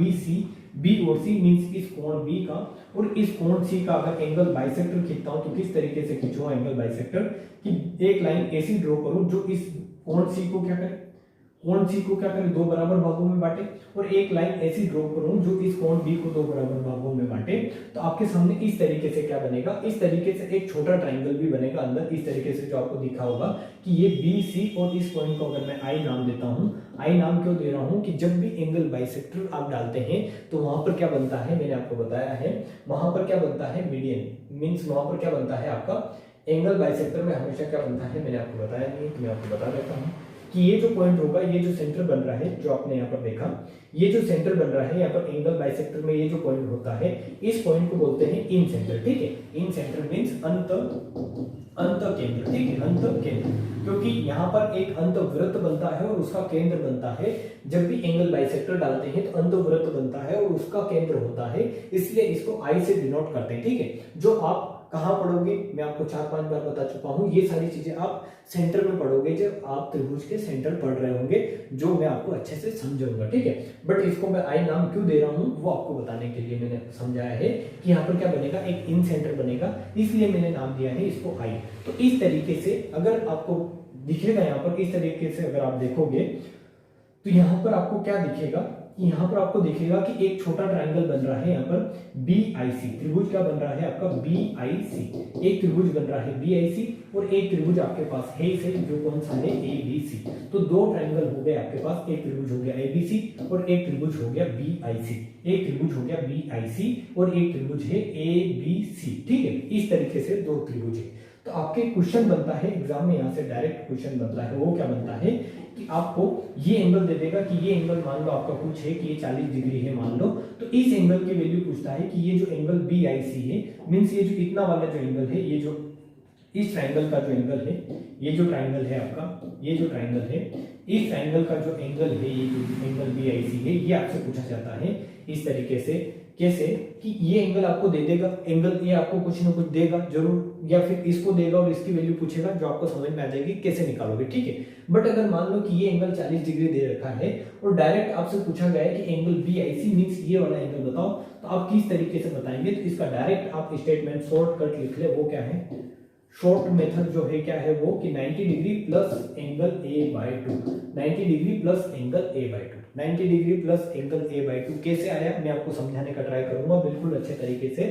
B और C मींस इस कोण B का और इस कोण C का अगर एंगल बाइसेक्टर खींचता हूं तो किस तरीके से खींचूंगा एंगल बाइसेक्टर कि एक लाइन ऐसी ड्रॉ करूं जो इस कोण C को क्या करे, कोण C को क्या करे, दो बराबर भागों में बांटे, और एक लाइन ऐसी ड्रॉ करूं जो इस कोण B को दो बराबर भागों में बांटे। तो आपके सामने इस तरीके से क्या बनेगा, इस तरीके से एक छोटा ट्रायंगल भी बनेगा अंदर, इस तरीके से जो आपको दिखा होगा कि ये BC और इस पॉइंट को अगर मैं I नाम देता हूं, I नाम क्यों दे रहा हूं कि जब भी एंगल बाइसेक्टर आप डालते हैं तो वहां पर क्या बनता है, मैंने आपको बताया है, वहां पर क्या बनता है, मीडियन मींस वहां पर क्या बनता है आपका एंगल बाइसेक्टर में हमेशा क्या बनता है, मैंने आपको बताया नहीं तो मैं आपको बता देता हूं कि ये जो पॉइंट होगा, ये जो सेंटर बन रहा है, जो आपने यहाँ पर देखा, ये जो सेंटर बन रहा है यहाँ पर एंगल बाइसेक्टर में, ये जो पॉइंट होता है इस पॉइंट को बोलते हैं इन सेंटर। ठीक है, इन सेंटर मींस अंत केंद्र। ठीक है, अंत केंद्र, क्योंकि यहाँ पर एक अंतवृत्त बनता है और उसका केंद्र बनता है। जब भी एंगल बाइसेक्टर डालते हैं तो अंतवृत्त बनता है और उसका केंद्र होता है, इसलिए इसको I से डिनोट करते हैं। ठीक है, जो आप कहाँ पढ़ोगे, मैं आपको 4-5 बार बता चुका हूँ, ये सारी चीजें आप सेंटर में पढ़ोगे जब आप त्रिभुज के सेंटर पढ़ रहे होंगे, जो मैं आपको अच्छे से समझाऊंगा। ठीक है, बट इसको मैं I नाम क्यों दे रहा हूँ वो आपको बताने के लिए मैंने समझाया है कि यहाँ पर क्या बनेगा, एक इन सेंटर बनेगा, इसलिए मैंने नाम दिया है इसको I। तो इस तरीके से अगर आपको दिखेगा यहाँ पर, इस तरीके से अगर आप देखोगे तो यहाँ पर आपको क्या दिखेगा कि यहाँ पर आपको दिखेगा कि एक छोटा ट्रायंगल बन रहा है यहाँ पर BIC, त्रिभुज क्या बन रहा है आपका BIC, एक त्रिभुज बन रहा है BIC और एक त्रिभुज आपके पास है इसे जो कौन सा है ABC। तो दो ट्रायंगल हो गए आपके पास, एक त्रिभुज हो गया ABC और एक त्रिभुज हो गया BIC, एक त्रिभुज हो गया BIC और एक त्रिभुज है ABC। ठीक है, इस तरीके से दो त्रिभुज है। तो आपके क्वेश्चन बनता है एग्जाम में, यहाँ से डायरेक्ट क्वेश्चन बनता है, वो क्या बनता है कि आपको ये एंगल दे देगा कि ये एंगल मान लो आपका कुछ है कि ये 40 डिग्री है मान लो, तो इस एंगल की वैल्यू पूछता है कि ये जो एंगल BIC है मींस ये जो इतना वाला जो एंगल है, ये जो इस ट्रायंगल का जो एंगल है, ये जो ट्रायंगल है आपका, ये जो ट्रायंगल है, इस ट्रायंगल का जो एंगल है, ये जो एंगल BIC है, ये आपसे पूछा जाता है इस तरीके से। कैसे कि ये एंगल आपको दे देगा, एंगल ये आपको कुछ ना कुछ देगा जरूर, या फिर इसको देगा और इसकी वैल्यू पूछेगा, जो आपको समझ में आ जाएगी कैसे निकालोगे। ठीक है, बट अगर मान लो कि ये एंगल 40 डिग्री दे रखा है और डायरेक्ट आपसे पूछा गया है कि एंगल BIC मींस ये वाला एंगल बताओ, तो आप किस तरीके से बताएंगे। तो इसका डायरेक्ट आप स्टेटमेंट शॉर्टकट लिख ले, वो क्या है, शॉर्ट मेथड जो है क्या है वो कि 90 degree plus angle A/2, 90 degree plus angle A/2, 90 degree plus angle A/2 कैसे आया मैं आपको समझाने का ट्राई करूंगा बिल्कुल अच्छे तरीके से,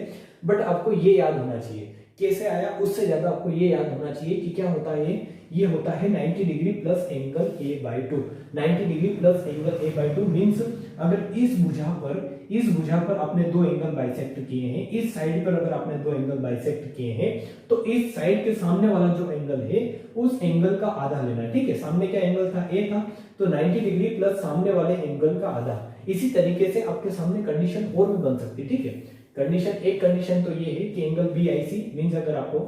बट आपको ये याद होना चाहिए कैसे आया, उससे ज्यादा आपको ये याद होना चाहिए कि क्या होता है ये होता है 90 degree plus angle A/2, 90 degree plus angle A/2 means अगर इस भुजा पर आपने दो एंगल बाइसेक्ट किए हैं, इस साइड पर अगर आपने दो एंगल बाइसेक्ट किए हैं, तो इस साइड के सामने वाला जो एंगल है उस एंगल का आधा लेना है। ठीक है, सामने क्या एंगल था A था, तो 90 डिग्री प्लस सामने वाले एंगल का आधा। इसी तरीके से आपके सामने कंडीशन और भी बन सकती है। ठीक है, कंडीशन एक कंडीशन तो ये है कि एंगल BIC मींस अगर आपको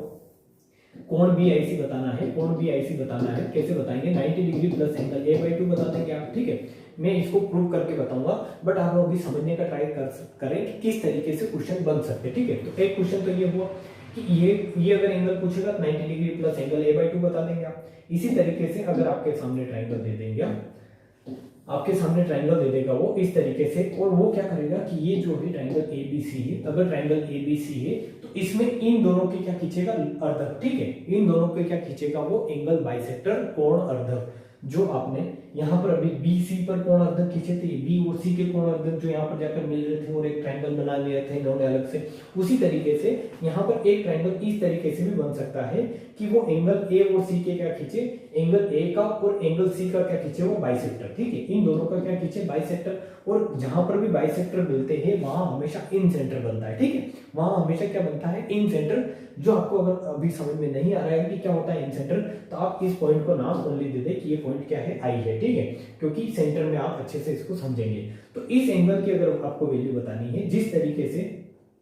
कोण BIC बताना है, कोण BIC बताना है, कैसे बताएंगे, 90 डिग्री प्लस एंगल A/2 बता देंगे आप। ठीक है, मैं इसको प्रूव करके बताऊंगा, बट आप लोग भी समझने का ट्राई करें कि किस तरीके से क्वेश्चन बन सकते हैं। ठीक है, तो एक क्वेश्चन तो ये हुआ कि ये अगर एंगल पूछेगा 90 डिग्री प्लस एंगल A/2 बता देंगे आप। इसी तरीके से अगर आपके सामने ट्रायंगल दे देंगे आपके सामने ट्रायंगल दे देगा वो इस तरीके से, और वो क्या करेगा कि ये जो है ट्रायंगल एबीसी है, अगर ट्रायंगल एबीसी है तो इसमें इन दोनों के क्या खींचेगा, अर्धक, ठीक है, इन दोनों के क्या खींचेगा वो एंगल बाइसेक्टर, कोण अर्धक। जो आपने यहाँ पर अभी बी सी पर कोण अर्धक खींचे थे, बी और सी के कोण अर्धक जो यहाँ पर जाकर मिल रहे थे और एक ट्रायंगल बना लिए थे इन्होंने अलग से, उसी तरीके से यहाँ पर एक ट्रायंगल इस तरीके से भी बन सकता है कि वो एंगल ए और सी के क्या खींचे, एंगल ए का और एंगल सी का क्या खींचे वो बाइसेक्टर, ठीक है, इन दोनों का क्या खींचे बाइसेक्टर। और जहां पर भी बाइसेक्टर मिलते हैं वहां हमेशा इन सेंटर बनता है, ठीक है, वहां हमेशा क्या बनता है इन सेंटर। जो आपको अगर अभी समझ में नहीं आ रहा है कि क्या होता है इन सेंटर, तो आप इस पॉइंट को नाम ओनली दे दे कि ये पॉइंट क्या है, आई है, ठीक है, क्योंकि सेंटर में आप अच्छे से इसको समझेंगे। तो इस एंगल की अगर आपको वैल्यू बतानी है, जिस तरीके से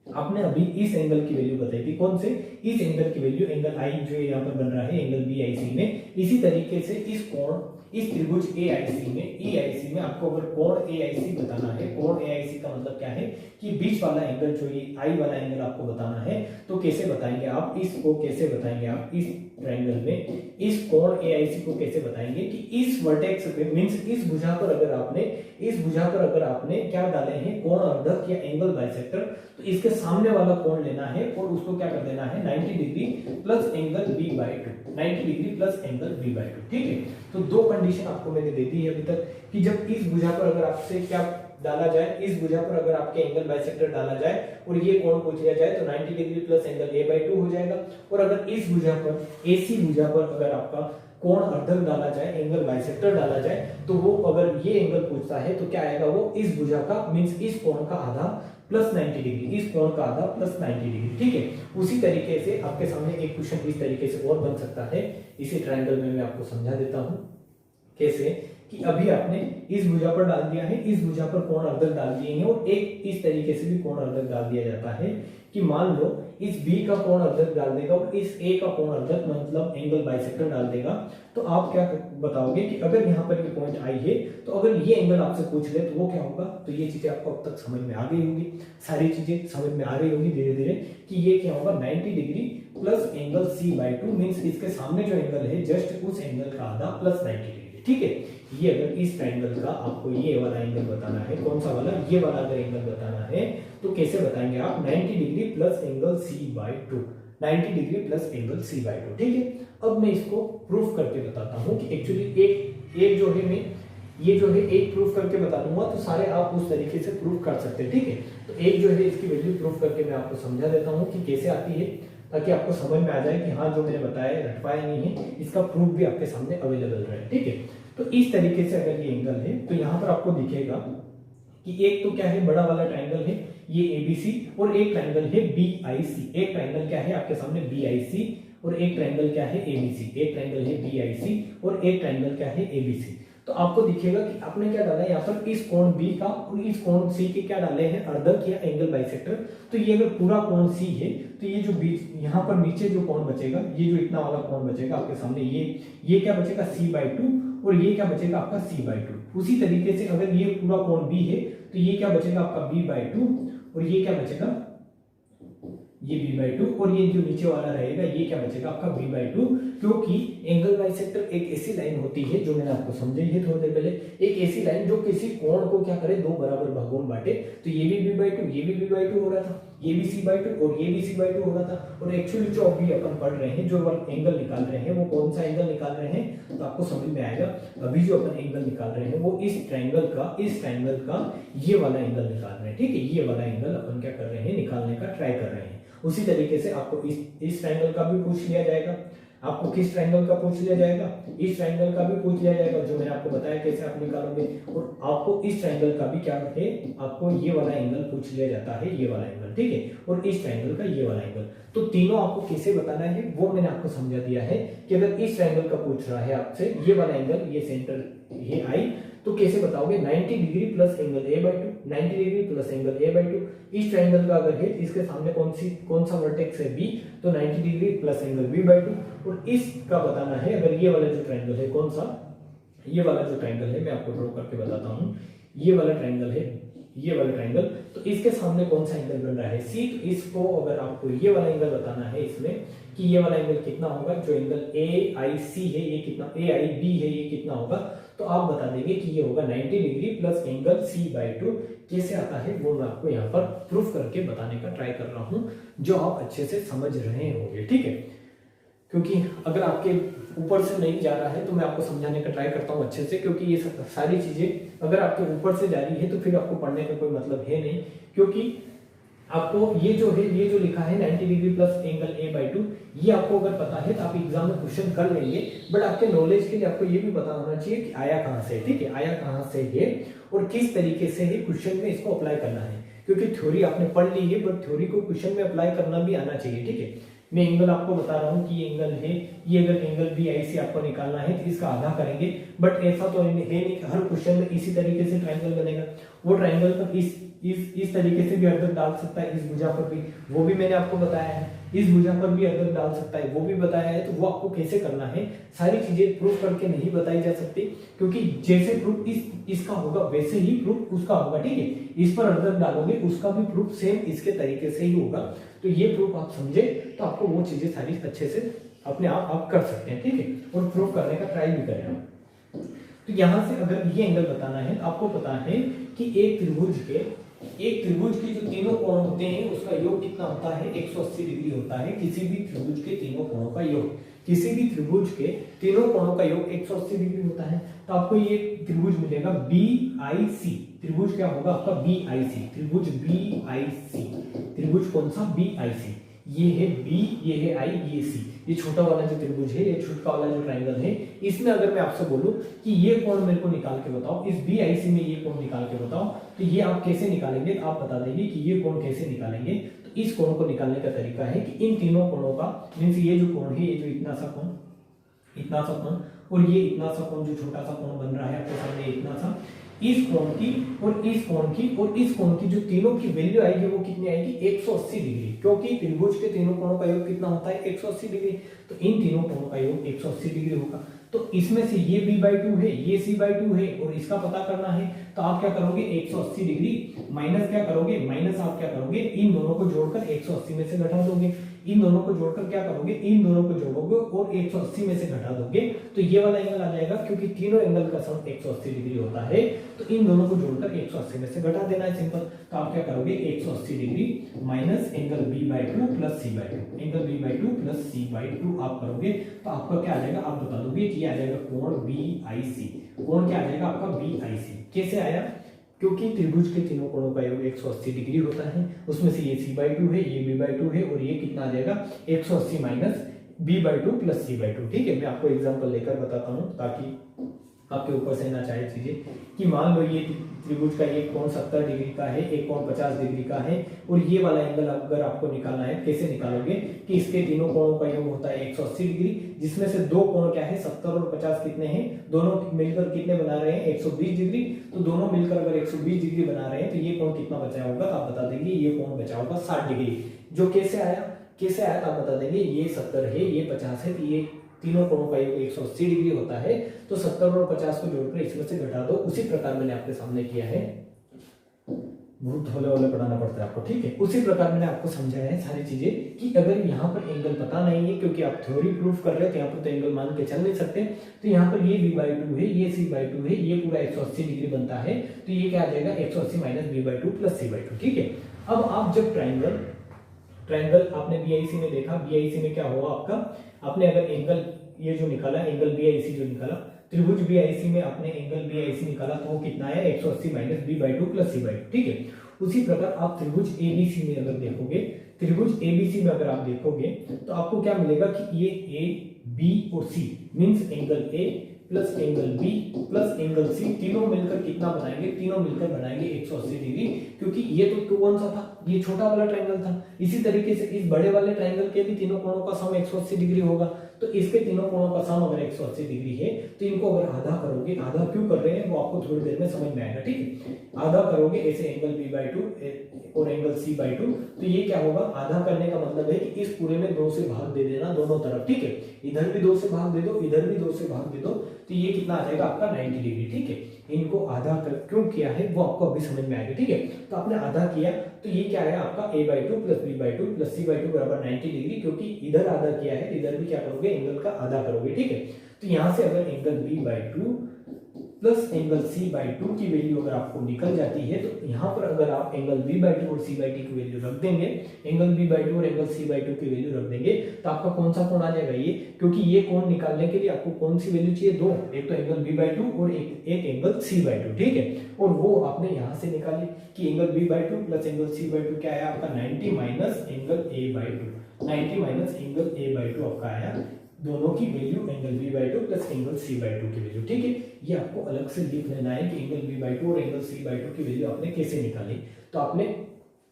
आपने अभी इस एंगल की वैल्यू बताई थी, कौन से, इस एंगल की वैल्यू एंगल आई जो यहाँ पर बन रहा है एंगल बी आई सी में, इसी तरीके से इस कोण, इस त्रिभुज ए आई सी में, ई आई सी में आपको अगर कोण ए आई सी बताना है, कोण ए आई सी का मतलब क्या है कि बीच वाला एंगल जो ये आई वाला एंगल आपको बताना है, तो कैसे बताएंगे आप इसको, कैसे बताएंगे आप इस ट्रायंगल में इस कोण ए आई सी को कैसे बताएंगे कि इस वर्टेक्स पे मींस इस भुजा पर अगर आपने, इस भुजा पर अगर आपने क्या डाले हैं कोण अर्धक या एंगल बाइसेक्टर, तो इसके सामने वाला कोण लेना है और उसको क्या कर देना है 90 degree plus angle B by 2, 90 degree plus angle B by 2, ठीक है। तो दो कंडीशन आपको मैंने दे दी है अभी तक कि जब इस भुजा पर अगर आपसे क्या डाला जाए, इस भुजा पर अगर आपके एंगल बाइसेक्टर डाला जाए और ये कोण पूछ लिया जाए तो 90 degree plus angle A by 2 हो जाएगा। और अगर इस भुजा पर, एसी भुजा पर अगर आपका कोण अर्धक डाला जाए, एंगल बाइसेक्टर डाला जाए, तो वो अगर ये एंगल पूछता है तो क्या आएगा वो इस भुजा का मींस इस कोण का आधा प्लस 90 डिग्री, इस कोण का आधा प्लस 90 डिग्री, ठीक है। उसी तरीके से आपके सामने एक क्वेश्चन इस तरीके से और बन सकता है, इसी ट्रायंगल में मैं आपको समझा देता हूं कैसे, कि अभी आपने इस भुजा पर डाल दिया है, इस भुजा पर कोण अर्धक डाल दिए हैं और एक इस तरीके से भी कोण अर्धक डाल दिया जाता है कि मान लो इस बी का कोण अर्धक डाल देगा और इस ए का कोण अर्धक मतलब एंगल बाइसेक्टर डाल देगा, तो आप क्या बताओगे कि अगर यहाँ पर ये पॉइंट आई है तो अगर ये एंगल आपसे पूछ ले तो वो क्या होगा। तो ये चीजें आपको अब तक समझ में आ गई होंगी, सारी चीजें समझ में आ रही होंगी धीरे धीरे कि ये क्या होगा 90 degree plus angle C by 2 means इसके सामने जो एंगल है जस्ट उस एंगल का आधा प्लस 90 डिग्री, ठीक है। ये अगर इस ट्रायंगल का आपको ये वाला एंगल बताना है, कौन सा वाला, ये वाला अगर एंगल बताना है तो कैसे बताएंगे आप 90 degree plus angle C by 2, 90 degree plus angle C by 2, ठीक है। अब मैं इसको प्रूफ करके बताता हूं कि एक्चुअली एक जो है मैं ये जो है एक प्रूफ करके बता दूंगा तो सारे आप उस तरीके से प्रूफ कर सकते हैं, ठीक है। तो एक जो है इसकी वैल्यू प्रूफ करके मैं आपको समझा देता हूँ कि कैसे आती है, ताकि आपको समझ में आ जाए कि हाँ जो मैंने बताया रटवाया नहीं है, इसका प्रूफ भी आपके सामने अवेलेबल रहे, ठीक है। तो इस तरीके से अगर ये एंगल है तो यहाँ पर आपको दिखेगा कि एक तो क्या है बड़ा वाला ट्रायंगल है ये एबीसी और एक ट्रायंगल है बीआईसी, एक ट्रायंगल क्या है आपके सामने बीआईसी और एक ट्रायंगल क्या है एबीसी, एक ट्रायंगल है बीआईसी और एक ट्रायंगल क्या है एबीसी। तो आपको दिखेगा कि आपने क्या डाला है यहाँ पर इस कोण बी का और इस कोण सी के क्या डाले हैं अर्धक या एंगल बाइसेक्टर। तो ये अगर पूरा कोण सी है तो ये जो बीच यहाँ पर नीचे जो कोण बचेगा, ये जो इतना वाला कोण बचेगा आपके सामने ये क्या बचेगा सी बाई 2 और ये क्या बचेगा आपका सी बाई 2। उसी तरीके से अगर ये पूरा कोण बी है तो ये क्या बचेगा आपका बी बाई 2 और ये क्या बचेगा ये b बाई 2 और ये जो नीचे वाला रहेगा ये क्या बचेगा आपका b बाई 2, क्योंकि एंगल बाइसेक्टर एक ऐसी लाइन होती है जो मैंने आपको समझाई है थोड़ी देर पहले, एक ऐसी लाइन जो किसी कोण को क्या करे दो बराबर भागों में बांटे। तो ये भी b बाई 2 ये भी b बाई 2 हो रहा था, ये भी c बाई 2 और ये भी c बाई 2 हो रहा था। और एक्चुअली जो अभी अपन पढ़ रहे हैं जो एंगल निकाल रहे हैं वो कौन सा एंगल निकाल रहे हैं तो आपको समझ में आएगा। अभी जो अपन एंगल निकाल रहे हैं वो इस ट्रायंगल का ये वाला एंगल निकाल रहे हैं, ठीक है। ये वाला एंगल अपन क्या कर रहे हैं निकालने का ट्राई कर रहे हैं। उसी तरीके से आपको इस ट्रायंगल का भी पूछ लिया जाएगा, आपको किस ट्रायंगल का पूछ लिया जाएगा, इस ट्रायंगल का भी पूछ लिया जाएगा जो मैंने आपको बताया कैसे आप निकालोगे। और आपको इस ट्रायंगल का भी क्या है आपको ये वाला एंगल पूछ लिया जाता है, ये वाला एंगल, ठीक है। और इस ट्रायंगल का ये वाला एंगल, तो तीनों आपको कैसे बताना है वो मैंने आपको समझा दिया है कि अगर इस ट्रायंगल का पूछ रहा है आपसे ये वाला एंगल, ये सेंटर ये आई, तो कैसे बताओगे 90 degree plus angle A by 2, 90 degree plus angle A by 2। इस ट्रायंगल का अगर है इसके सामने कौन सा वर्टेक्स है बी, तो 90 degree plus angle B by 2। और इसका बताना है अगर ये वाला जो ट्रायंगल है कौन सा, ये वाला जो ट्रायंगल है मैं आपको ड्रॉ करके बताता हूँ, ये वाला ट्रायंगल है, ये वाला ट्रायंगल, तो इसके सामने कौन सा एंगल बन रहा है सी। तो इसको अगर आपको ये वाला एंगल बताना है इसमें कि ये वाला एंगल कितना होगा, जो एंगल AIC है ये कितना, AIB है ये कितना होगा, तो आप बता देंगे कि ये होगा 90 डिग्री प्लस एंगल C/2। कैसे आता है वो मैं आपको यहाँ पर प्रूफ करके बताने का ट्राई कर रहा हूँ, जो आप अच्छे से समझ रहे होंगे, ठीक है। क्योंकि अगर आपके ऊपर से नहीं जा रहा है तो मैं आपको समझाने का ट्राई करता हूँ अच्छे से, क्योंकि ये सारी चीजें अगर आपके ऊपर से जा रही है तो फिर आपको पढ़ने का कोई मतलब है नहीं, क्योंकि आपको ये जो है, ये जो लिखा है 90 डिग्री प्लस एंगल A/2, ये आपको अगर पता है तो आप एग्जाम में क्वेश्चन कर लेंगे, बट आपके नॉलेज के लिए आपको ये भी पता होना चाहिए कि आया कहाँ से, ठीक है, आया कहाँ से है और किस तरीके से है क्वेश्चन में इसको अप्लाई करना है। क्योंकि थ्योरी आपने पढ़ ली है, बट थ्योरी को क्वेश्चन में अप्लाई करना भी आना चाहिए, ठीक है। मैं एंगल आपको बता रहा हूँ कि ये एंगल है, ये अगर एंगल BIC आपको निकालना है तो इसका आधा करेंगे, बट ऐसा तो है नहीं कि हर क्वेश्चन में इसी तरीके से ट्रायंगल बनेगा। वो ट्रायंगल पर इस तरीके से भी अर्धक डाल सकता है, इस भुजा पर भी, वो भी मैंने आपको बताया है, इस भुजा पर भी अर्धक डाल सकता है, वो भी बताया है। तो वो आपको कैसे करना है, सारी चीजें प्रूफ करके नहीं बताई जा सकती, क्योंकि जैसे प्रूफ इसका होगा वैसे ही प्रूफ उसका होगा, ठीक है। इस पर अर्धक डालोगे उसका भी प्रूफ सेम इसके तरीके से ही होगा। तो ये प्रूफ आप समझे तो आपको वो चीजें सारी अच्छे से अपने आप कर सकते हैं, ठीक है, और प्रूफ करने का ट्राई भी करें। तो यहां से अगर ये एंगल बताना है, आपको पता है कि एक त्रिभुज के जो तीनों कोण होते हैं उसका योग कितना होता है, 180 डिग्री होता है। किसी भी त्रिभुज के तीनों कोणों का योग, किसी भी त्रिभुज के तीनों कोणों का योग 180 डिग्री होता है। तो आपको ये त्रिभुज मिलेगा BIC। त्रिभुज क्या होगा आपका, BIC, त्रिभुज BIC। त्रिभुज कौन सा, BIC। ये है B, ये है I, ये C। ये छोटा वाला जो त्रिभुज है, ये छोटा वाला जो ट्रायंगल है, इसमें अगर मैं आपसे बोलूं कि ये कोण मेरे को निकाल के बताओ, इस BIC में ये कोण निकाल के बताओ, तो ये आप कैसे निकालेंगे, तो आप बता देंगे कि ये कोण कैसे निकालेंगे। तो इस कोण को निकालने का तरीका है कि इन तीनों कोणों का मीन्स ये जो कोण है, ये जो इतना सा कोण और ये इतना सा कोण, जो छोटा सा कोण बन रहा है आपके सामने इतना सा, इस कोण की और इस कोण की और इस कोण की जो तीनों की वैल्यू आएगी वो कितनी आएगी, 180 डिग्री। क्योंकि त्रिभुज के तीनों कोणों का योग कितना होता है, 180 डिग्री। तो इन तीनों कोणों का योग 180 डिग्री होगा। तो इसमें से ये B/2 है, ये C/2 है और इसका पता करना है। तो आप क्या करोगे, 180 डिग्री माइनस क्या करोगे, माइनस आप क्या करोगे, इन दोनों को जोड़कर 180 में से घटा दोगे। इन दोनों को जोड़कर क्या करोगे, इन दोनों को जोड़ोगे और 180 में से घटा दोगे, तो ये वाला एंगल आ जाएगा। क्योंकि तीनों एंगल का सम 180 डिग्री होता है, तो इन दोनों को जोड़कर 180 में से घटा देना है, सिंपल। तो आप क्या करोगे, 180 degree minus angle B/2 plus C/2, angle B/2 plus C/2 आप करोगे तो आपका क्या आ जाएगा, आप बता दोगे कि आ जाएगा कोण BIC। कोण क्या आ जाएगा आपका, BIC। कैसे आया, क्योंकि त्रिभुज के तीनों कोणों का योग 180 डिग्री होता है, उसमें से ये C/2 है, ये B/2 है और ये कितना आ जाएगा, 180 माइनस B/2 प्लस C/2, ठीक है। मैं आपको एग्जांपल लेकर बताता हूँ ताकि आपके ऊपर से ना चाहे चीजें, कि मान लो ये त्रिभुज का एक कोण 70 डिग्री का है, एक कोण 50 डिग्री का है, और ये वाला एंगल अगर आपको निकालना है, कैसे निकालोगे कि इसके तीनों कोणों का योग होता है 180 डिग्री, जिसमें से दो कोण क्या है, 70 और 50 कितने हैं, दोनों मिलकर कितने बना रहे हैं, 120 डिग्री। तो दोनों मिलकर अगर 120 डिग्री बना रहे हैं तो ये कोण कितना बचा होगा, आप बता देंगे ये कोण बचा होगा 60 डिग्री। जो कैसे आया तो आप बता देंगे ये 70 है, ये 50 है, तो ये तीनों कोणों का योग 180 डिग्री होता है। तो 70 और 50 को जोड़कर इसमें से घटा दो। उसी प्रकार मैंने आपके सामने किया है, बहुत हौले पढ़ाना पड़ता है आपको, ठीक है। उसी प्रकार मैंने आपको समझाया है सारी चीजें कि अगर यहाँ पर एंगल पता नहीं है, क्योंकि आप थ्योरी प्रूफ कर रहे हो तो यहाँ पर तो एंगल मान के चल नहीं सकते, तो यहाँ पर ये B/2 है, ये C/2 है, ये पूरा 180 डिग्री बनता है। तो ये क्या आ जाएगा, 180 माइनस B/2 प्लस C/2, ठीक है। अब आप जब ट्रायंगल आपने BIC में देखा, BIC में क्या हुआ आपका, आपने अगर एंगल ये जो निकाला, एंगल BIC जो निकाला, त्रिभुज BIC में आपने एंगल BIC निकाला तो वो कितना है, 180 माइनस B/2 प्लस C/2, ठीक है। उसी प्रकार आप त्रिभुज ABC में अगर देखोगे, त्रिभुज ABC में अगर आप देखोगे तो आपको क्या मिलेगा कि ये A, B और C means angle A plus angle B plus angle C तीनों मिलकर कितना बनाएंगे, तीनों मिलकर बनाएंगे 180 डिग्री। क्योंकि ये तो कौन सा था, ये छोटा वाला ट्रायंगल था। इसी तरीके से इस बड़े वाले ट्रायंगल के भी तीनों कोणों का सम 180 डिग्री होगा। तो इसके तीनों कोणों का सम अगर 180 डिग्री है तो इनको अगर आधा करोगे, आधा क्यों कर रहे हैं वो आपको थोड़ी देर में समझ में आएगा, ठीक है। आधा करोगे ऐसे एंगल B/2 और एंगल C/2, तो ये क्या होगा, आधा करने का मतलब है कि इस पूरे में 2 से भाग दे देना दोनों तरफ, ठीक है। इधर भी 2 से भाग दे दो, इधर भी 2 से भाग दे दो, तो ये कितना आ जाएगा आपका 90 डिग्री, ठीक है। इनको आधा क्यों किया है वो आपको अभी समझ में आएगा, ठीक है। तो आपने आधा किया तो ये क्या है आपका A/2 plus B/2 plus C/2 बराबर 90 डिग्री, क्योंकि इधर आधा किया है, इधर भी क्या करोगे, एंगल का आधा करोगे, ठीक है। तो यहां से अगर angle B/2 plus angle C/2 की वैल्यू अगर आपको निकल जाती है, तो यहाँ पर अगर आप एंगल B/2 और C/2 की वैल्यू रख देंगे, एंगल B/2 और एंगल C/2 की वैल्यू रख देंगे, तो आपका कौन सा कोण आ जाएगा ये, क्योंकि ये कोण निकालने के लिए आपको कौन सी वैल्यू चाहिए, दो, एक तो एंगल B/2 और एक एंगल C/2, ठीक है। और वो आपने यहाँ से निकाली कि angle B/2 plus angle C/2 क्या है आपका 90 minus angle A/2, 90 minus angle A/2 आपका आया, दोनों की value angle B/2 plus angle C/2 की वैल्यू, ठीक है। ये आपको अलग से लिख लेना है कि एंगल B/2 और एंगल C/2 की वैल्यू आपने कैसे निकाली। तो आपने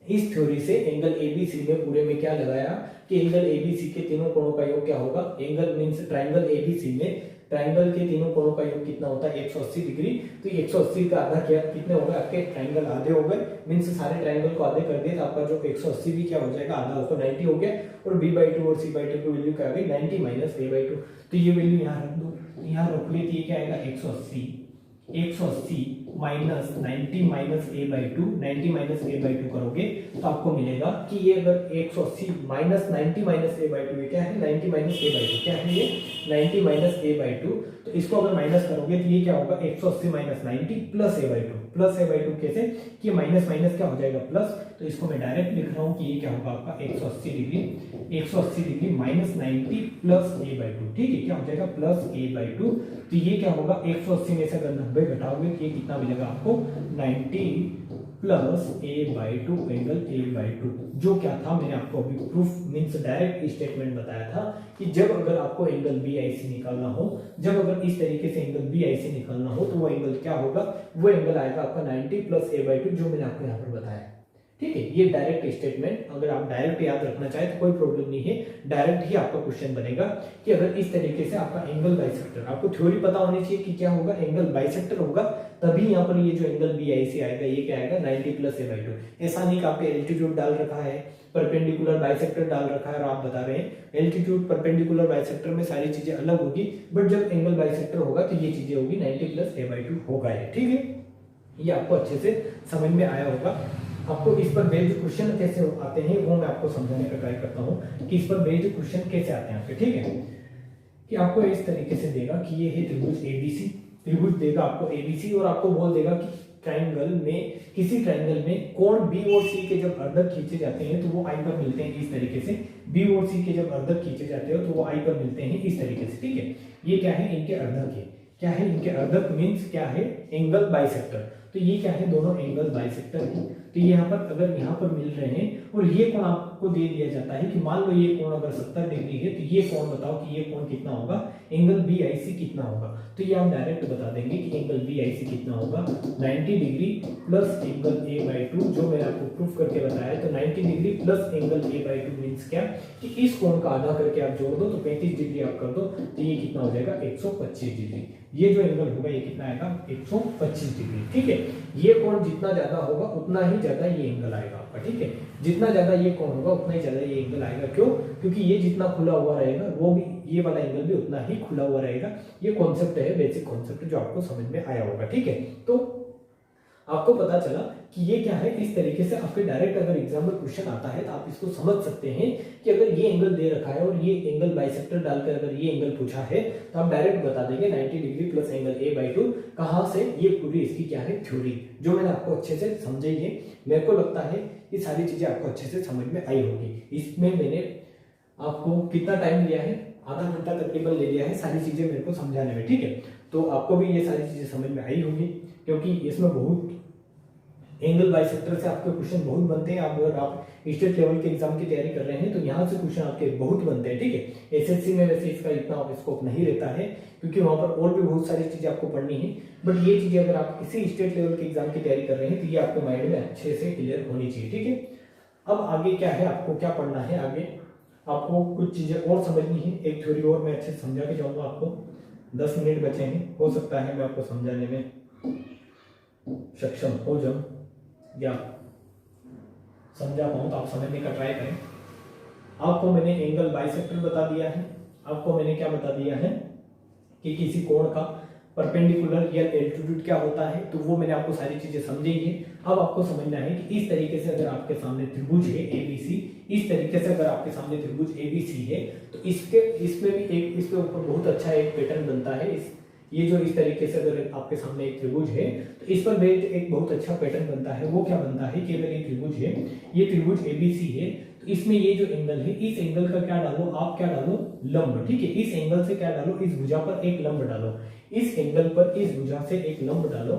इस थ्योरी से एंगल ABC में पूरे में क्या लगाया कि एंगल ABC के तीनों कोणों का योग क्या होगा, एंगल मींस ट्रायंगल ABC में ट्रायंगल के तीनों कोणों का योग कितना होता है 180 डिग्री, तो 180 का आधा क्या कितने हो गए आपके, ट्रायंगल आधे हो गए, मींस सारे ट्रायंगल को आधे कर दिए तो आपका जो 180 भी क्या हो जाएगा, आधा हो तो 90 हो गया। और B/2 और C/2 की वैल्यू क्या आ गई 90 माइनस A/2, तो ये वैल्यू यहाँ रख दो, यहाँ रखोगे तो ये क्या आएगा 180 minus 90 minus A/2, 90 minus A/2 करोगे तो आपको मिलेगा कि ये अगर 180 माइनस 90 माइनस A/2, ये क्या है 90 माइनस A/2, क्या है ये 90 माइनस A/2, तो इसको अगर माइनस करोगे तो ये क्या होगा 180 minus 90 plus A/2, plus A/2 कैसे कि माइनस माइनस क्या हो जाएगा प्लस, तो इसको मैं डायरेक्ट लिख रहा हूँ कि ये क्या होगा आपका 180 डिग्री माइनस 90 प्लस A/2, ठीक है, क्या हो जाएगा प्लस A/2, तो ये क्या होगा 180 में से अगर 90 घटाओगे तो ये कितना मिलेगा आपको 90 प्लस A/2 एंगल A/2, जो क्या था मैंने आपको अभी प्रूफ मींस डायरेक्ट स्टेटमेंट बताया था कि जब अगर आपको एंगल BIC निकालना हो, जब अगर इस तरीके से एंगल BIC निकालना हो तो वो एंगल क्या होगा, वो एंगल आएगा आपका 90 प्लस A/2, जो मैंने आपको यहाँ पर बताया, ठीक है। ये डायरेक्ट स्टेटमेंट अगर आप डायरेक्ट याद रखना चाहे तो कोई प्रॉब्लम नहीं है, डायरेक्ट ही आपका क्वेश्चन बनेगा कि अगर इस तरीके से आपका एंगल बाइसेक्टर, आपको थ्योरी पता होनी चाहिए कि क्या होगा, एंगल बाइसेक्टर होगा, तभी यहाँ पर ये जो एंगल BIC आएगा ये क्या आएगा 90 प्लस A/2। ऐसा नहीं कि आपने एल्टीट्यूड डाल रखा है, परपेंडिकुलर बाइसेक्टर डाल रखा है और आप बता रहे हैं एल्टीट्यूड परपेंडिकुलर बाइसेक्टर में सारी चीजें अलग होगी, बट जब एंगल बाइसेक्टर होगा तो ये चीजें होगी 90 प्लस A/2 होगा ये, ठीक है। ये आपको अच्छे से समझ में आया होगा। आपको इस पर बेस्ड क्वेश्चन कैसे आते हैं वो मैं आपको समझाने का ट्राई करता हूँ कि इस पर बेस्ड क्वेश्चन कैसे आते हैं आपके, ठीक है। कि आपको इस तरीके से देगा कि ये है त्रिभुज ABC, त्रिभुज देगा आपको ABC और आपको बोल देगा कि ट्रायंगल में, किसी ट्रायंगल में कोण B और C के जब अर्धक खींचे जाते हैं तो वो I पर मिलते हैं इस तरीके से, B और C के जब अर्धक खींचे जाते हैं तो वो I पर मिलते हैं इस तरीके से, ठीक है। ये क्या है इनके अर्धक है, क्या है इनके अर्धक मींस क्या है एंगल बाइसेक्टर, तो ये क्या है दोनों एंगल बाइसेक्टर है। तो यहाँ पर अगर यहाँ पर मिल रहे हैं और ये कोण आपको दे दिया जाता है कि मान लो ये कोण अगर 70 डिग्री है तो ये कोण बताओ कि ये कोण कितना होगा, एंगल BIC कितना होगा, तो ये आप डायरेक्ट बता देंगे कि एंगल BIC कितना होगा 90 डिग्री प्लस एंगल A/2, जो मैंने आपको प्रूफ करके बताया। तो 90 degree plus angle A/2 means क्या कि इस कोण का आधा करके आप जोड़ दो तो 35 डिग्री आप कर दो तो ये कितना हो जाएगा 125 डिग्री। ये जो एंगल होगा ये कितना आएगा 125 डिग्री, ठीक है। ये कोण जितना ज्यादा होगा उतना ही ज्यादा ये एंगल आएगा आपका, ठीक है। जितना ज्यादा ये कोण होगा उतना ही ज्यादा ये एंगल आएगा, क्यों, क्योंकि ये जितना खुला हुआ रहेगा वो भी, ये वाला एंगल भी उतना ही खुला हुआ रहेगा। ये कॉन्सेप्ट है, बेसिक कॉन्सेप्ट जो आपको समझ में आया होगा, ठीक है। तो आपको पता चला कि ये क्या है, इस तरीके से आपके डायरेक्ट अगर एग्जाम में क्वेश्चन आता है तो आप इसको समझ सकते हैं कि अगर ये एंगल दे रखा है और ये एंगल बाइसेक्टर डालकर अगर ये एंगल पूछा है तो आप डायरेक्ट बता देंगे 90 डिग्री प्लस एंगल A/2, कहां से, ये पूरी इसकी क्या है थ्योरी, जो मैंने आपको अच्छे से समझाई है। मेरे को लगता है ये सारी चीजें आपको अच्छे से समझ में आई होगी। इसमें मैंने आपको कितना टाइम लिया है, आधा घंटा तकरीबन ले लिया है सारी चीजें मेरे को समझाने में, ठीक है। तो आपको भी ये सारी चीजें समझ में आई होगी, क्योंकि इसमें बहुत एंगल बाइसेक्टर से आपके क्वेश्चन बहुत बनते हैं। अगर आप स्टेट लेवल के एग्जाम की तैयारी कर रहे हैं तो यहाँ से क्वेश्चन आपके बहुत बनते हैं, ठीक है। SSC में वैसे इसका इतना स्कोप नहीं रहता है, क्योंकि वहां पर और भी बहुत सारी चीजें आपको पढ़नी है, बट ये चीजें अगर आप किसी स्टेट लेवल के एग्जाम की तैयारी कर रहे हैं तो ये आपके माइंड में अच्छे से क्लियर होनी चाहिए, ठीक है। अब आगे क्या है, आपको क्या पढ़ना है, आगे आपको कुछ चीजें और समझनी है, एक थ्योरी और मैं अच्छे से समझा के जाऊंगा आपको। 10 मिनट बचे हैं, हो सकता है मैं आपको समझाने में सक्षम हो जाऊं या समझा पाऊं, तो आप समझने का ट्राई करें। आपको मैंने एंगल बाइसेक्टर बता दिया है, आपको मैंने क्या बता दिया है कि किसी कोण का परपेंडिकुलर या एल्टीट्यूड क्या होता है, तो वो मैंने आपको सारी चीजें समझी है। अब आपको समझना है कि इस तरीके से अगर आपके सामने त्रिभुज है एबीसी, इस तरीके से अगर आपके सामने त्रिभुज एबीसी है, तो इसमें भी एक इसके ऊपर बहुत अच्छा एक पैटर्न बनता है। ये जो इस तरीके से अगर आपके सामने एक त्रिभुज है, तो इस पर एक बहुत अच्छा पैटर्न बनता है। वो क्या बनता है कि अगर ये त्रिभुज है, ये त्रिभुज एबीसी है, तो इसमें ये जो एंगल है, इस एंगल का क्या डालो, आप क्या डालो, लंब। ठीक है, इस एंगल से क्या डालो, इस भुजा पर एक लंब डालो, इस एंगल पर इस भुजा से एक लंब डालो,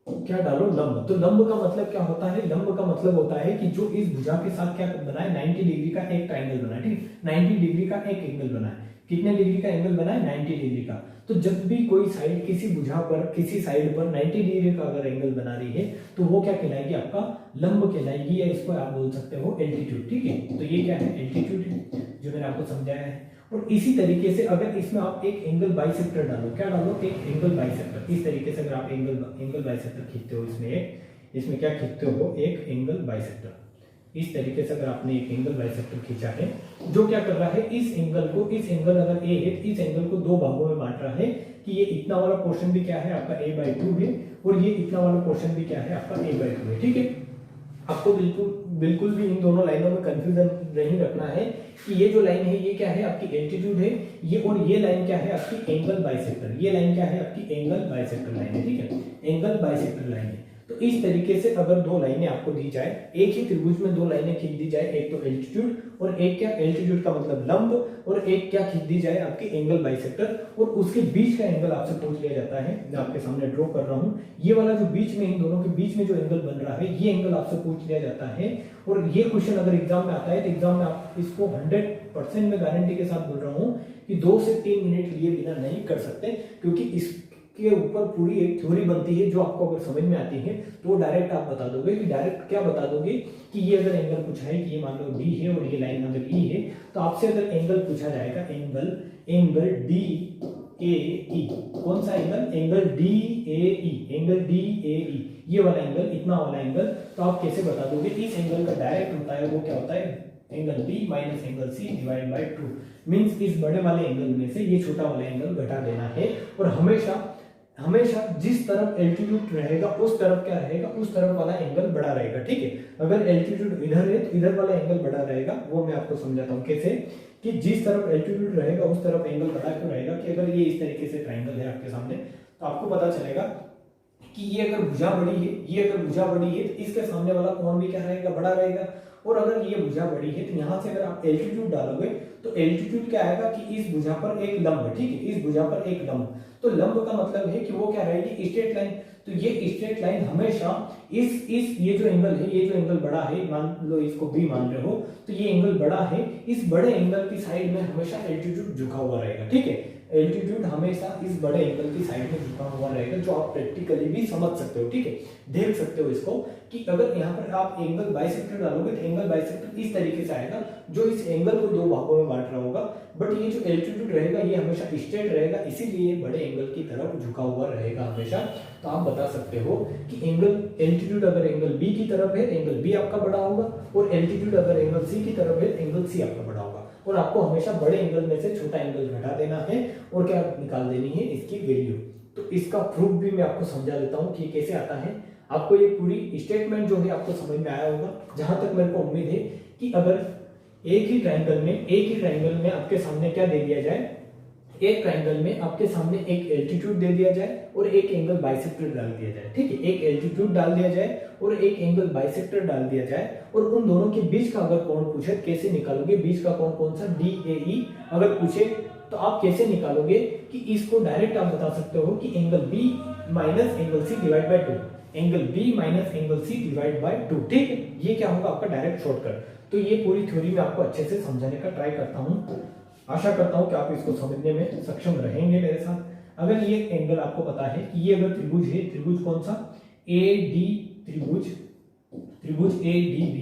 क्या डालो, लंब। तो लंब का मतलब क्या होता है, लंब का मतलब होता है कि जो इस भुजा के साथ क्या बना है, 90 डिग्री का एक ट्राइंगल बना है। ठीक, 90 डिग्री का एक एंगल बना है। कितने डिग्री का एंगल बना है, 90 डिग्री का। तो जब भी कोई साइड किसी भुजा पर, किसी साइड पर 90 डिग्री का अगर एंगल बना रही है, तो वो क्या कहलाएगी, आपका लंब कहलाएगी, या इसको आप बोल सकते हो एल्टीट्यूड। ठीक है, तो ये क्या है, एल्टीट्यूड है, जो मैंने आपको समझाया है। और इसी तरीके से अगर इसमें आप एक एंगल बाइसेक्टर डालो, क्या डालो, एक एंगल बाइसेक्टर। इस तरीके से अगर आप एंगल बाइसेक्टर खींचते हो, इसमें क्या खींचते हो, एक एंगल बाइसेक्टर। इस तरीके से अगर आपने एक एंगल बाइसेक्टर खींचा है, जो क्या कर रहा है, इस एंगल अगर ए है, इस एंगल को दो भागों में बांट रहा है कि ये इतना वाला पोर्शन भी क्या है, आपका a/2 है, और ये इतना वाला पोर्शन भी क्या है, आपका a/2 है। ठीक है, आपको बिल्कुल भी इन दोनों लाइनों में कंफ्यूजन नहीं रखना है कि ये जो लाइन है ये क्या है, आपकी एल्टीट्यूड है, ये, और ये लाइन क्या है, आपकी एंगल बाइसेक्टर। ये लाइन क्या है, आपकी एंगल बाइसेक्टर लाइन है। ठीक है, एंगल बाइसेक्टर लाइन है। तो इस तरीके से अगर दो लाइनें आपको दी जाए, एक ही त्रिभुज में दो लाइनें खींच दी जाए, एक तो एल्टीट्यूड और एक क्या, एल्टीट्यूड का मतलब लंब, और एक क्या खींच दी जाए, आपकी एंगल बाइसेक्टर, और उसके बीच का एंगल आपसे पूछ लिया जाता है। मैं आपके सामने ड्रॉ कर रहा हूं, ये वाला जो बीच में, इन दोनों के बीच में जो एंगल बन रहा है, ये एंगल आपसे पूछ लिया जाता है। और ये क्वेश्चन अगर एग्जाम में आता है, तो एग्जाम में आप इसको 100% में गारंटी के साथ बोल रहा हूं कि 2 से 3 मिनट लिए बिना नहीं कर सकते, क्योंकि इसके ऊपर पूरी एक थ्योरी बनती है, जो आपको अगर समझ में आती है तो डायरेक्ट आप बता दोगे, कि डायरेक्ट क्या बता दोगे कि ये अगर एंगल पूछा है कि ये मान लो डी है और ये लाइन अगर ई है, तो आपसे अगर एंगल पूछा जाएगा, एंगल डी ए ई, कौन सा angle, angle D A E, angle D A E, ये वाला एंगल, इतना वाला एंगल, तो आप कैसे बता दोगे। इस एंगल का डायरेक्ट होता है, वो क्या होता है, angle B minus angle C divide by 2। Means इस बड़े वाले एंगल में से ये छोटा वाला एंगल घटा देना है, और हमेशा जिस तरफ एल्टीट्यूड रहेगा उस तरफ क्या रहेगा, उस तरफ वाला एंगल बड़ा रहेगा। ठीक है, अगर एल्टीट्यूड इधर है तो इधर वाला एंगल बड़ा रहेगा। वो मैं आपको समझाता हूँ कैसे, कि जिस तरफ एल्टीट्यूड रहेगा उस तरफ एंगल बड़ा क्यों रहेगा, कि अगर ये इस तरीके से ट्राइंगल है आपके सामने, तो आपको पता चलेगा कि ये अगर भुजा बड़ी है, ये अगर भुजा बड़ी है, तो इसके सामने वाला कोण भी क्या रहेगा, बड़ा रहेगा। और अगर ये भुजा बड़ी है, तो यहाँ से अगर आप एल्टीट्यूड डालोगे, तो एल्टीट्यूड क्या आएगा कि इस भुजा पर एक लंब। ठीक है, इस भुजा पर एक लंब, तो लंब का मतलब है कि वो क्या रहेगी, स्ट्रेट लाइन। तो ये स्ट्रेट लाइन हमेशा इस ये जो एंगल है, ये जो एंगल बड़ा है, मान लो इसको बी मान रहे हो, तो ये एंगल बड़ा है, इस बड़े एंगल की साइड में हमेशा एल्टीट्यूड झुका हुआ रहेगा। ठीक है, एल्टीट्यूड हमेशा इस बड़े एंगल की साइड में झुका हुआ रहेगा, जो आप प्रैक्टिकली भी समझ सकते हो। ठीक है, देख सकते हो इसको, कि अगर यहाँ पर आप एंगल बाइसेक्टर डालोगे, तो एंगल बाइसेक्टर इस तरीके से आएगा, जो इस एंगल को दो भागों में बांट रहा होगा, बट ये जो एल्टीट्यूड रहेगा ये हमेशा स्ट्रेट रहेगा, इसीलिए बड़े एंगल की तरफ झुका हुआ रहेगा हमेशा। तो आप बता सकते हो कि एंगल एल्टीट्यूड अगर एंगल बी की तरफ है, एंगल बी आपका बड़ा होगा, और एल्टीट्यूड अगर एंगल सी की तरफ है, एंगल सी आपका बड़ा होगा। और आपको हमेशा बड़े एंगल में से छोटा एंगल घटा देना है, और क्या निकाल देनी है, इसकी वैल्यू। तो इसका प्रूफ भी मैं आपको समझा देता हूँ कि कैसे आता है। आपको ये पूरी स्टेटमेंट जो है आपको समझ में आया होगा, जहां तक मेरे को उम्मीद है कि अगर एक ही ट्राइंगल में आपके सामने क्या दे दिया जाए, एक ट्राइंगल में आपके सामने एक एल्टीट्यूड दे दिया जाए और एक एंगल बाइसेक्टर डाल दिया जाए। ठीक है, एक एल्टीट्यूड डाल दिया जाए और एक एंगल बाइसेक्टर डाल दिया जाए, और उन दोनों के बीच का अगर कोण पूछे, कैसे निकालोगे, बीच का कोण कौन सा, DAE अगर पूछे, तो आप कैसे निकालोगे, कि इसको डायरेक्ट आप बता सकते हो कि angle B minus angle C divide by 2, angle B minus angle C divide by 2। ठीक है, ये क्या होगा, आपका डायरेक्ट शॉर्टकट। तो ये पूरी थ्योरी में आपको अच्छे से समझाने का ट्राई करता हूँ, आशा करता हूँ कि आप इसको समझने में सक्षम रहेंगे मेरे साथ। अगर ये एंगल आपको पता है कि ये अगर त्रिभुज है, त्रिभुज कौन सा, AD त्रिभुज ADB,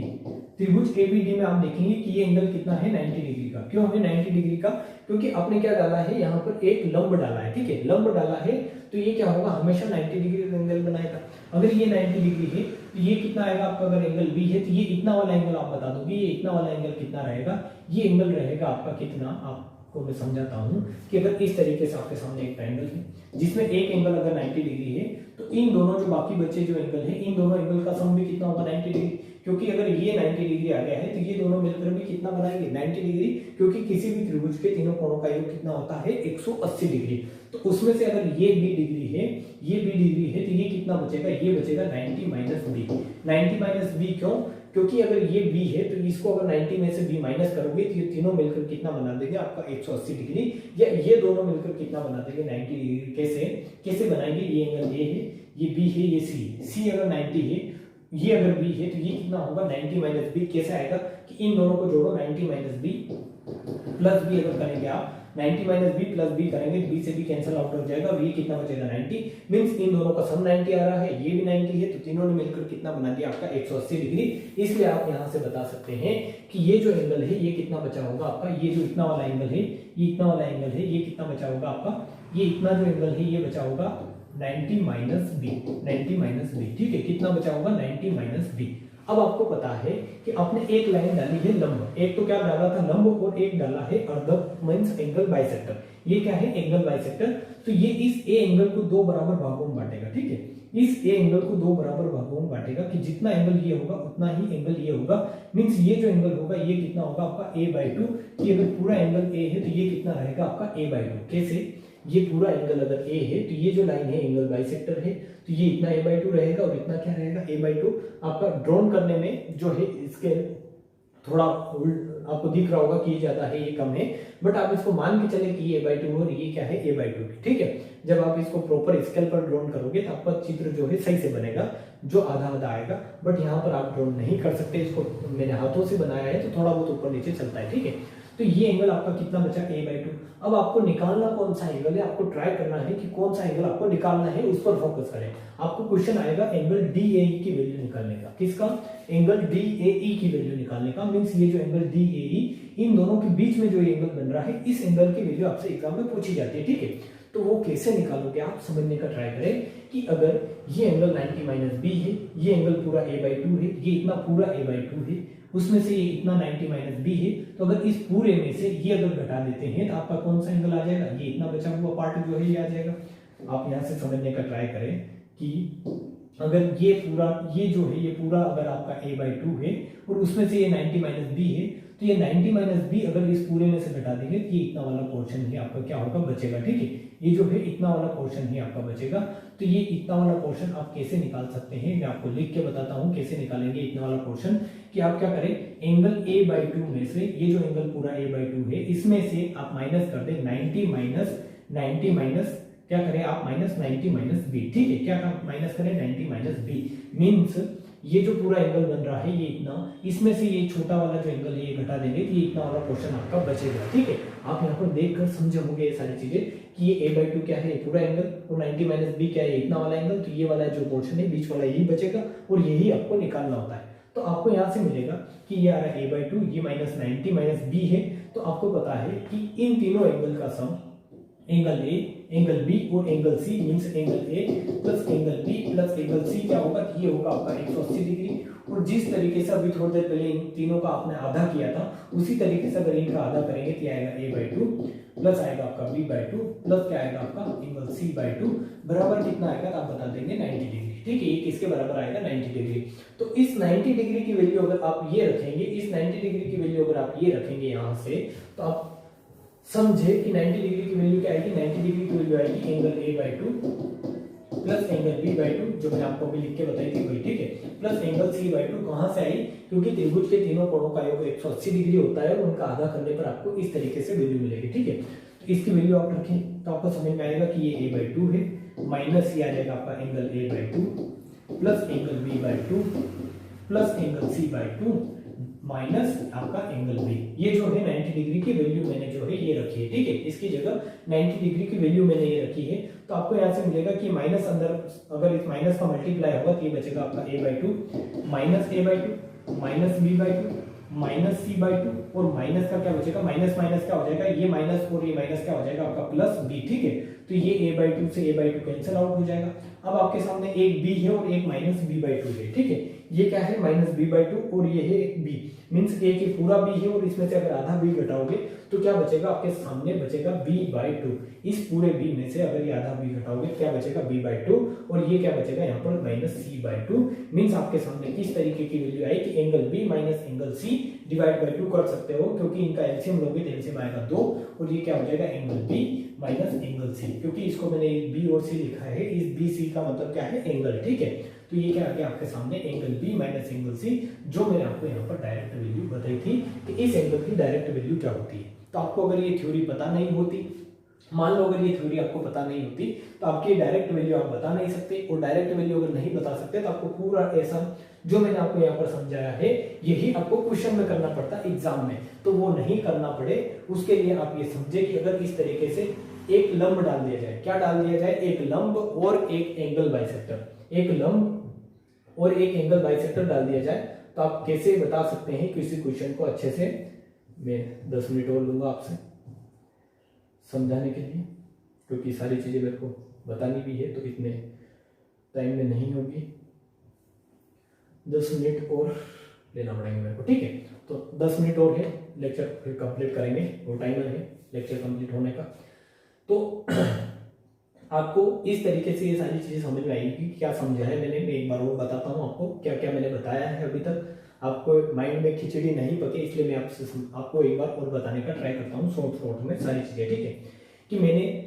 त्रिभुज एबीडी में आप देखेंगे कि ये एंगल कितना है 90 डिग्री का। क्यों है 90 डिग्री का? क्योंकि आपने क्या डाला है, यहाँ पर एक लंब डाला है, ठीक है, लंब डाला है तो ये क्या होगा, हमेशा 90 डिग्री एंगल बनाएगा। अगर ये 90 डिग्री है तो ये कितना आएगा आपका, अगर एंगल बी है तो ये इतना वाला एंगल आप बता दोगे, ये इतना वाला एंगल कितना रहेगा, ये एंगल रहेगा आपका कितना, आपको मैं समझाता हूँ कि अगर इस तरीके से आपके सामने एक ट्रायंगल है जिसमें एक एंगल अगर 90 डिग्री है तो इन दोनों जो बाकी बचे जो एंगल है, इन दोनों एंगल का सम भी कितना होगा 90 डिग्री। क्योंकि अगर ये 90 डिग्री आ गया है तो ये दोनों मिलकर भी कितना बनाएंगे 90 डिग्री, क्योंकि किसी भी त्रिभुज के तीनों कोणों का योग कितना होता है 180 डिग्री। तो उसमें से अगर ये बी डिग्री है, ये बी डिग्री है तो ये कितना बचेगा, ये बचेगा 90 माइनस बी। 90 माइनस बी क्यों? क्योंकि अगर ये b है तो इसको अगर 90 में से b माइनस करोगे तो ये तीनों मिलकर कितना बना देंगे आपका 180 डिग्री, या ये दोनों मिलकर कितना बना देंगे 90 डिग्री। कैसे बनाएंगे, ये एंगल ये है, ये b है, ये c अगर 90 है, ये अगर b है तो ये कितना होगा 90 माइनस b। कैसे आएगा कि इन दोनों को जोड़ो 90 माइनस b प्लस b अगर करेंगे आप 90 माइनस बी प्लस बी करेंगे, बी से बी कैंसिल आउट हो जाएगा, ये कितना बचेगा 90। मींस इन दोनों का सम 90 आ रहा है, ये भी 90 है, तो तीनों ने मिलकर कितना बना दिया आपका 180 डिग्री। इसलिए आप यहां से बता सकते हैं कि ये जो एंगल है ये कितना बचा होगा आपका, ये जो इतना वाला एंगल है, ये इतना वाला एंगल है, ये कितना बचा होगा आपका, ये इतना जो एंगल है ये बचा होगा 90 माइनस बी, 90 माइनस बी, ठीक है, कितना बचा होगा 90 माइनस बी। अब आपको पता है कि आपने एक लाइन डाली है लंब, एक तो क्या डाला था लंब और एक डाला है अर्ध मींस एंगल बाइसेक्टर। ये क्या है एंगल बाइसेक्टर, तो ये इस ए एंगल को दो बराबर भागों में बांटेगा, ठीक है, इस ए एंगल को दो बराबर भागों में बांटेगा कि जितना एंगल ये होगा उतना ही एंगल ये होगा। मींस ये जो एंगल होगा ये कितना होगा आपका a/2, कि अगर पूरा एंगल a है तो ये कितना रहेगा आपका a/2। कैसे, ये पूरा एंगल अगर a है तो ये जो लाइन है एंगल बाइसेक्टर है तो ये इतना a/2 रहेगा और इतना क्या रहेगा a/2। आपका ड्रॉन करने में जो है इसके थोड़ा आपको दिख रहा होगा कि ये ज्यादा है ये कम है, बट आप इसको मान के चले कि ये a/2 और ये क्या है a/2, ठीक है। जब आप इसको प्रॉपर स्केल पर ड्रॉन करोगे तो आपका चित्र जो है सही से बनेगा, जो आधा आधा आएगा, बट यहाँ पर आप ड्रॉन नहीं कर सकते, इसको मैंने हाथों से बनाया है तो थोड़ा बहुत ऊपर नीचे चलता है, ठीक है। तो ये एंगल आपका कितना बचा a/2। अब आपको निकालना कौन सा एंगल है, आपको ट्राई करना है कि कौन सा एंगल आपको निकालना है, उस पर फोकस करें। आपको क्वेश्चन आएगा एंगल DAE की वैल्यू निकालने का, किसका, एंगल DAE की वैल्यू निकालने का। मींस ये जो एंगल DAE, इन दोनों के बीच में जो एंगल बन रहा है, इस एंगल की वैल्यू आपसे एग्जाम में पूछी जाती है, ठीक है। तो वो कैसे निकालोगे आप समझने का ट्राई करें कि अगर ये एंगल 90 माइनस बी है, ये एंगल पूरा a/2 है, ये इतना पूरा a/2 है, उसमें से ये इतना 90 माइनस बी है, तो अगर इस पूरे में से ये अगर घटा देते हैं तो आपका कौन सा एंगल आ जाएगा, ये इतना बचा हुआ पार्ट जो है ये आ जाएगा। आप यहाँ से समझने का ट्राई करें कि अगर ये पूरा, ये जो है ये पूरा अगर आपका a/2 है और उसमें से ये 90 माइनस बी है, तो ये 90 माइनस बी अगर इस पूरे में से घटा देंगे तो ये इतना वाला पोर्शन ही आपका क्या होगा बचेगा, ठीक है। ये जो है इतना वाला पोर्शन ही आपका बचेगा। तो ये इतना वाला पोर्शन आप कैसे निकाल सकते हैं, मैं आपको लिख के बताता हूँ कैसे निकालेंगे इतना वाला पोर्शन। कि आप क्या करें, एंगल a/2 में से ये जो एंगल पूरा a/2 है इसमें से आप माइनस कर दें 90 माइनस क्या करें आप माइनस 90 माइनस बी, ठीक है। क्या माइनस करें 90 माइनस बी, मीन्स ये जो पूरा एंगल बन रहा है ये इतना, इसमें से ये छोटा वाला जो एंगल है ये घटा देंगे तो ये इतना वाला पोर्शन आपका बचेगा, ठीक है। आप यहाँ पर देखकर समझे होंगे ये सारी चीजें कि ये a/2 क्या है, ये पूरा एंगल, और 90 माइनस बी क्या है, इतना वाला एंगल, तो ये वाला जो पोर्शन है बीच वाला यही बचेगा और यही आपको निकालना होता है। तो आपको यहाँ से मिलेगा कि ये आ रहा है a/2, ये माइनस 90 माइनस बी है। तो आपको पता है कि इन तीनों एंगल का sum angle A, angle B और angle C, means angle A plus angle B plus angle C क्या होगा, ये होगा आपका 180 डिग्री। और जिस तरीके से अभी थोड़ी देर पहले इन तीनों का आपने आधा किया था, उसी तरीके से अगर इनका आधा करेंगे तो आएगा a/2 प्लस आएगा आपका b/2 प्लस क्या आएगा आपका एंगल c/2 बराबर कितना आएगा, तो आप बता देंगे 90 डिग्री, ठीक है। ये किसके बराबर आएगा 90 डिग्री। तो इस 90 डिग्री की वैल्यू अगर आप ये रखेंगे, इस 90 डिग्री की वैल्यू अगर आप ये रखेंगे यहाँ से, तो आप समझे कि 90 डिग्री की वैल्यू क्या आएगी, 90 डिग्री की वैल्यू आएगी angle a/2 plus angle b/2, जो मैंने आपको अभी लिख के बताई थी वही, ठीक है, प्लस एंगल c/2। कहां से आई, क्योंकि त्रिभुज के तीनों कोणों का योग 180 डिग्री होता है और उनका आधा करने पर आपको इस तरीके से वैल्यू मिलेगी, ठीक है। तो इसकी वैल्यू आप रखें तो आपको समझ में आएगा कि ये a/2 है, माइनस ये आ जाएगा आपका angle a/2 plus angle b/2 plus angle c/2 minus आपका एंगल बी। ये जो है 90 डिग्री की वैल्यू मैंने जो है ये रखी है, ठीक है। इसकी जगह 90 डिग्री की वैल्यू मैंने ये रखी है। तो आपको यहाँ से मिलेगा कि माइनस अंदर अगर इस माइनस का मल्टीप्लाई होगा तो ये बचेगा आपका a/2 minus a/2 minus B by two minus C by two, और माइनस का क्या बचेगा, माइनस माइनस क्या हो जाएगा, ये माइनस और ये माइनस क्या हो जाएगा आपका प्लस बी, ठीक है। तो ये ए बाई टू से ए बाई टू कैंसिल आउट हो जाएगा। अब आपके सामने एक बी है और एक माइनस बी बाई टू है, ठीक है। ये क्या है, माइनस बी बाई टू और ये है बी, मीन्स ए के पूरा बी है और इसमें से अगर आधा बी घटाओगे तो क्या बचेगा आपके सामने, बचेगा बी बाई टू। इस पूरे बी में से अगर ये आधा बी घटाओगे क्या बचेगा, बी बाई टू, और ये क्या बचेगा यहाँ पर minus C by two. Means आपके सामने किस तरीके की वैल्यू आई कि angle B minus angle C divide by two कर सकते हो, क्योंकि इनका एलसीएम लोगे तो एलसीएम आएगा 2, और ये क्या हो जाएगा angle B minus angle C, क्योंकि इसको मैंने बी और सी लिखा है, इस बी सी का मतलब क्या है, एंगल, ठीक है। तो ये क्या आ गया आपके सामने angle B minus angle C, जो मैंने आपको यहाँ पर डायरेक्ट वैल्यू बताई थी कि इस एंगल की डायरेक्ट वैल्यू क्या होती है। तो आपको अगर ये थ्योरी पता नहीं होती, मान लो अगर ये थ्योरी आपको पता नहीं होती तो आपकी डायरेक्ट वैल्यू आप बता नहीं सकते, और डायरेक्ट वैल्यू अगर नहीं बता सकते तो आपको पूरा ऐसा जो मैंने आपको यहाँ पर समझाया है यही आपको क्वेश्चन में करना पड़ता एग्जाम में। तो वो नहीं करना पड़े उसके लिए आप ये समझे कि अगर इस तरीके से एक लंब डाल दिया जाए, क्या डाल दिया जाए, एक लंब और एक एंगल बाइसेक्टर, एक लंब और एक एंगल बाइसेक्टर डाल दिया जाए, तो आप कैसे बता सकते हैं किसी क्वेश्चन को अच्छे से। मैं 10 मिनट और लूंगा आपसे समझाने के लिए, क्योंकि सारी चीजें मेरे को बतानी भी है तो इतने टाइम में नहीं होगी, 10 मिनट और लेना पड़ेगा मेरे को, ठीक है। तो 10 मिनट और है, लेक्चर फिर कंप्लीट करेंगे, वो टाइमर है लेक्चर कंप्लीट होने का। तो आपको इस तरीके से ये सारी चीजें समझ में आएगी क्या समझा है मैंने। मैं एक बार और बताता हूँ आपको क्या क्या मैंने बताया है अभी तक। आपको माइंड में खिचड़ी नहीं पकी, इसलिए मैं आपको एक बार और बताने का ट्राई करता हूँ शॉर्ट में सारी चीजें, ठीक है। कि मैंने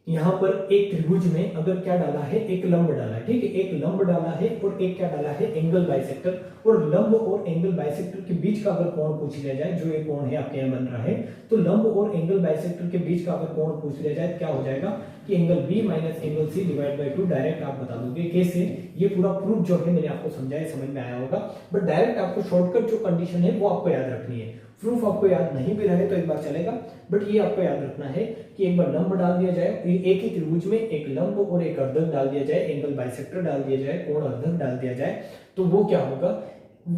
यहाँ पर एक त्रिभुज में अगर क्या डाला है, एक लंब डाला है, ठीक है, एक लंब डाला है और एक क्या डाला है, एंगल बाइसेक्टर, और लंब और एंगल बाइसेक्टर के बीच का अगर कोण पूछ लिया जाए, जो ये कोण है आपके यहाँ बन रहा है, तो लंब और एंगल बाइसेक्टर के बीच का अगर कोण पूछ लिया जाए क्या हो जाएगा कि angle B minus angle C divide by 2। Direct आप बता दोगे कैसे, ये पूरा प्रूफ जो है मैंने आपको समझाया, समझ में आया होगा। बट डायरेक्ट आपको शॉर्टकट जो कंडीशन है वो आपको याद रखनी है। प्रूफ आपको याद नहीं भी रहे तो एक बार चलेगा, बट ये आपको याद रखना है कि एक बार लंब डाल दिया जाए, एक ही त्रिभुज में एक लंब और एक अर्धक डाल दिया जाए, एंगल बाइसेक्टर डाल दिया जाए, कोण अर्धक डाल दिया जाए, तो वो क्या होगा,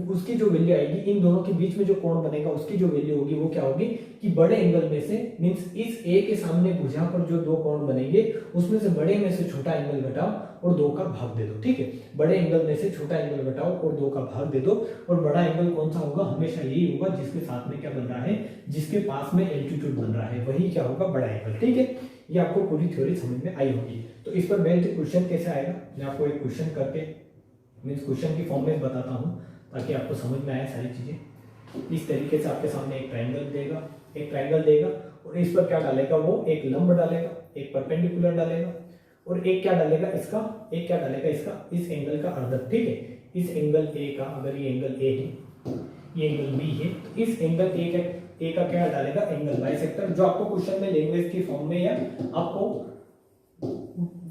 उसकी जो वैल्यू आएगी, इन दोनों के बीच में जो कोण बनेगा उसकी जो वैल्यू होगी वो क्या होगी कि बड़े एंगल में से, मींस इस ए के सामने भुजा पर जो दो कोण बनेंगे उसमें से बड़े में से छोटा एंगल घटाओ और 2 का भाग दे दो, ठीक है। बड़े एंगल में से छोटा एंगल घटाओ और 2 का भाग दे दो, और बड़ा एंगल कौन सा होगा, हमेशा यही होगा जिसके साथ में क्या बन रहा है, जिसके पास में एल्टीट्यूड बन रहा है, वही क्या होगा, बड़ा एंगल, ठीक है। ये आपको पूरी थ्योरी समझ में आई होगी। तो इस पर बेस्ड क्वेश्चन कैसे आएगा, मैं आपको एक क्वेश्चन करके मींस क्वेश्चन की फॉर्म में बताता हूँ ताकि आपको समझ में आए सारी चीजें। इस तरीके से आपके सामने एक ट्रायंगल देगा और इस पर क्या डालेगा, वो एक लंब डालेगा, एक परपेंडिकुलर डालेगा और एक क्या डालेगा इसका, एक क्या डालेगा इसका, इस एंगल का अर्धक, ठीक है। इस एंगल ए का, अगर ये एंगल ए है, ये एंगल बी है, तो इस एंगल ए का क्या डालेगा, एंगल बाइसेक्टर, जो आपको क्वेश्चन में लैंग्वेज की फॉर्म में या आपको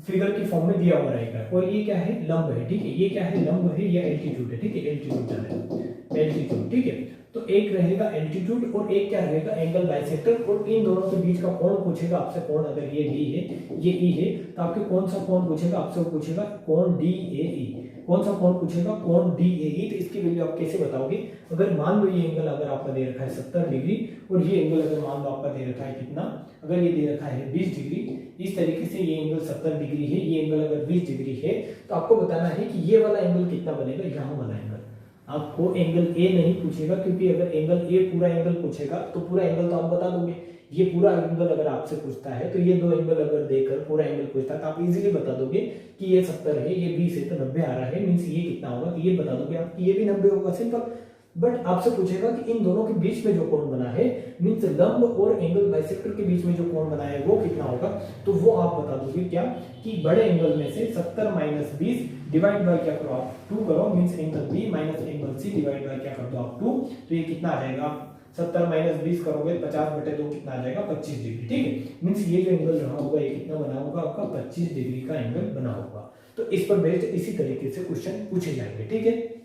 फिगर की फॉर्म में दिया हुआ रहेगा। और ये क्या है, लंब है, ठीक है। ये क्या है, लंब है या एल्टीट्यूड है, ठीक है, एल्टीट्यूड डालेगा, एल्टीट्यूड, ठीक है। तो एक रहेगा एल्टीट्यूड और एक क्या रहेगा, एंगल बाइसेक्टर, और इन दोनों के बीच का कोण पूछेगा आपसे, कोण अगर ये डी है, ये ई है, तो आपके कौन सा कोण पूछेगा आपसे, वो पूछेगा कोण डी ए ई, कौन सा कोण पूछेगा, कोण डी ए ई। तो इसकी वैल्यू आप कैसे बताओगे, अगर मान लो ये एंगल अगर आपका दे रखा है 70 डिग्री और ये एंगल अगर मान लो आपका दे रखा है कितना, अगर ये दे रखा है 20 डिग्री, इस तरीके से ये एंगल 70 डिग्री है, ये एंगल अगर 20 डिग्री है, तो आपको बताना है कि ये वाला एंगल कितना बनेगा, यहाँ वाला एंगल। आपको एंगल ए नहीं पूछेगा, क्योंकि अगर एंगल ए पूरा एंगल पूछेगा तो पूरा एंगल तो आप बता दोगे। ये पूरा एंगल अगर आपसे पूछता है तो ये दो एंगल अगर देकर पूरा एंगल पूछता है तो आप इजीली बता दोगे कि ये 70 है, ये 20 है, तो 90 आ रहा है, मींस ये कितना होगा, तो ये बता दोगे आप कि ये भी 90 होगा, सिंपल। बट आपसे पूछेगा कि इन दोनों के बीच में जो कोण बना है, मींस लंब और एंगल बाइसेक्टर के बीच में जो कोण बना है वो कितना होगा, तो वो आप बता दोगे क्या कि बड़े एंगल में से 70 माइनस 20 डिवाइड बाय क्या करो आप 2 करो, means angle B minus angle C divide by क्या कर दो आप 2, तो ये कितना आ जाएगा, 70 माइनस 20 करोगे 50/2 कितना आ जाएगा, 25 डिग्री, ठीक है। मींस ये जो एंगल रहा होगा ये कितना बना होगा आपका, 25 डिग्री का एंगल बना होगा। तो इस पर बेस्ड इसी तरीके से क्वेश्चन पूछे जाएंगे, ठीक है।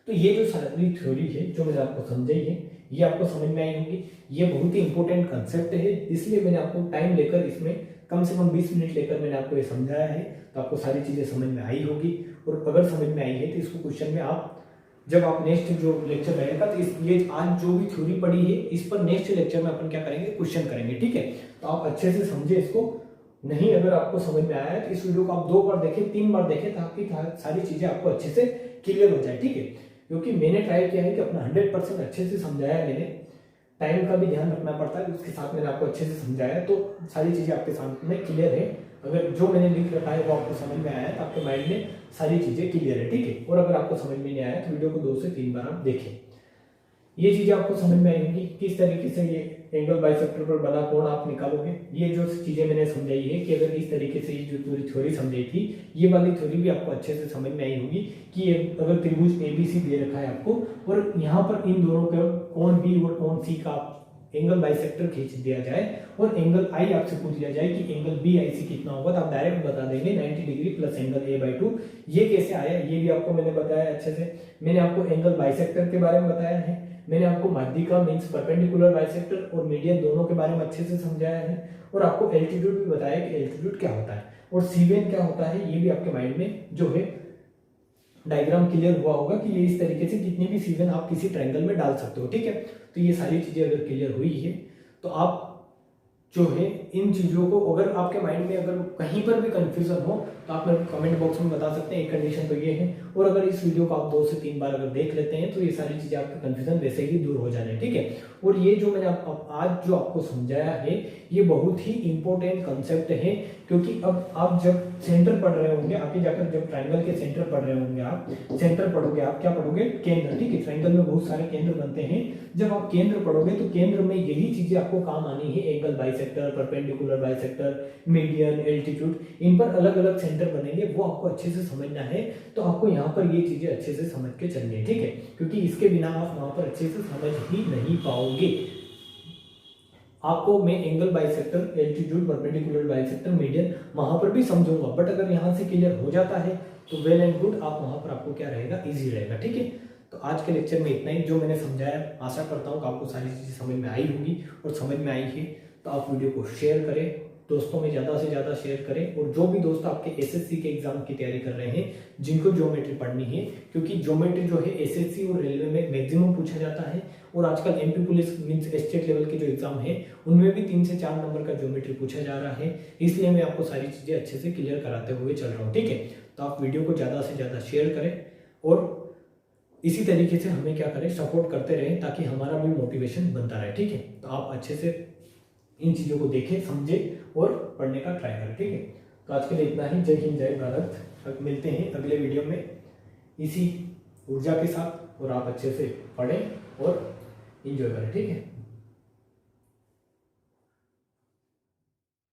तो ये जो सारी थ्योरी है जो मैंने आपको समझाई है, ये आपको समझ में आई होगी। ये बहुत ही इंपॉर्टेंट कंसेप्ट है, इसलिए मैंने आपको टाइम लेकर इसमें कम से कम 20 मिनट लेकर मैंने आपको ये समझाया है, तो आपको सारी चीजें समझ में आई होगी। और अगर समझ में आई है तो इसको क्वेश्चन में आप जब आप नेक्स्ट जो लेक्चर रहेगा तो इस ये आज जो भी थ्योरी पढ़ी है इस पर नेक्स्ट लेक्चर में अपन क्या करेंगे, क्वेश्चन करेंगे, ठीक है। तो आप अच्छे से समझे इसको। नहीं अगर आपको समझ में आया है तो इस वीडियो को आप 2 बार देखें, 3 बार देखें ताकि सारी चीजें आपको अच्छे से क्लियर हो जाए, ठीक है। क्योंकि मैंने ट्राई किया है कि अपना 100% अच्छे से समझाया है मैंने। टाइम का भी ध्यान रखना पड़ता है, उसके साथ मैंने आपको अच्छे से समझाया है, तो सारी चीजें आपके सामने क्लियर है। अगर जो मैंने लिख रखा है वो आपको समझ में आया है तो आपके माइंड में सारी चीजें क्लियर है, ठीक है। और अगर आपको समझ में नहीं आया तो वीडियो को 2 से 3 बार आप देखें। ये चीजें आपको समझ में आएंगी किस तरीके से ये एंगल बाइसेक्टर पर बना कोण आप निकालोगे। ये जो चीजें मैंने समझाई है कि अगर इस तरीके से ये जो पूरी थ्योरी समझाई थी, ये वाली थ्योरी भी आपको अच्छे से समझ में आई होगी कि अगर त्रिभुज एबीसी दे रखा है आपको और यहाँ पर इन दोनों का कोण बी और कोण सी का एंगल बाइसेक्टर खींच दिया जाए और एंगल आई आपसे पूछ लिया जाए कि एंगल बी आई सी कितना होगा, तो आप डायरेक्ट बता देंगे 90 डिग्री प्लस एंगल a/2। ये कैसे आया ये भी आपको मैंने बताया अच्छे से। मैंने आपको एंगल बाइसेक्टर के बारे में बताया है, मैंने आपको माध्यिका मींस परपेंडिकुलर बाइसेक्टर और मीडियन दोनों के बारे में अच्छे से समझाया है और आपको एल्टीट्यूड भी बताया कि एल्टीट्यूड क्या होता है और सीवेन क्या होता है। ये भी आपके माइंड में जो है डायग्राम क्लियर हुआ होगा कि ये इस तरीके से कितनी भी सीवेन आप किसी ट्रायंगल में डाल सकते हो, ठीक है। तो ये सारी चीजें अगर क्लियर हुई है तो आप जो है इन चीजों को अगर आपके माइंड में अगर कहीं पर भी कंफ्यूजन हो तो आप मेरे कमेंट बॉक्स में बता सकते हैं। एक कंडीशन तो ये है और अगर इस वीडियो को आप 2 से 3 बार अगर देख लेते हैं तो ये सारी चीजें आपके कंफ्यूजन वैसे ही दूर हो जाने, ठीक है। और ये जो मैंने आज जो आपको समझाया है ये बहुत ही इंपॉर्टेंट कंसेप्ट है, क्योंकि अब आप जब सेंटर पढ़ रहे होंगे, आगे जाकर जब ट्रायंगल के सेंटर पढ़ रहे होंगे, आप सेंटर पढ़ोगे, आप क्या पढ़ोगे, केंद्र, ठीक है। ट्रायंगल में बहुत सारे केंद्र बनते हैं। जब आप केंद्र पढ़ोगे तो केंद्र में यही चीजें आपको काम आनी है, angle bisector, perpendicular bisector, median, altitude, इन पर अलग अलग सेंटर बनेंगे, वो आपको अच्छे से समझना है। तो आपको यहाँ पर ये चीजें अच्छे से समझ के चलनी है, ठीक है, क्योंकि इसके बिना आप वहां पर अच्छे से समझ ही नहीं पाओगे। आपको मैं angle bisector, altitude, perpendicular bisector, median वहां पर भी समझूंगा, बट अगर यहाँ से क्लियर हो जाता है तो वेल एंड गुड, आप वहां पर आपको क्या रहेगा, इजी रहेगा, ठीक है। तो आज के लेक्चर में इतना ही जो मैंने समझाया। आशा करता हूँ कि आपको सारी चीजें समझ में आई होगी और समझ में आई है तो आप वीडियो को शेयर करें, दोस्तों में ज़्यादा से ज़्यादा शेयर करें। और जो भी दोस्त आपके एसएससी के एग्जाम की तैयारी कर रहे हैं, जिनको ज्योमेट्री पढ़नी है, क्योंकि ज्योमेट्री जो है एसएससी और रेलवे में मैक्सिमम पूछा जाता है और आजकल MP police means state level के जो एग्जाम है उनमें भी 3 से 4 नंबर का ज्योमेट्री पूछा जा रहा है। इसलिए मैं आपको सारी चीज़ें अच्छे से क्लियर कराते हुए चल रहा हूँ, ठीक है। तो आप वीडियो को ज़्यादा से ज़्यादा शेयर करें और इसी तरीके से हमें क्या करें, सपोर्ट करते रहें ताकि हमारा भी मोटिवेशन बनता रहे, ठीक है। तो आप अच्छे से इन चीज़ों को देखें, समझें और पढ़ने का ट्राई करें, ठीक है। तो आज के लिए इतना ही। जय हिंद, जय भारत। मिलते हैं अगले वीडियो में इसी ऊर्जा के साथ और आप अच्छे से पढ़ें और एंजॉय करें, ठीक है।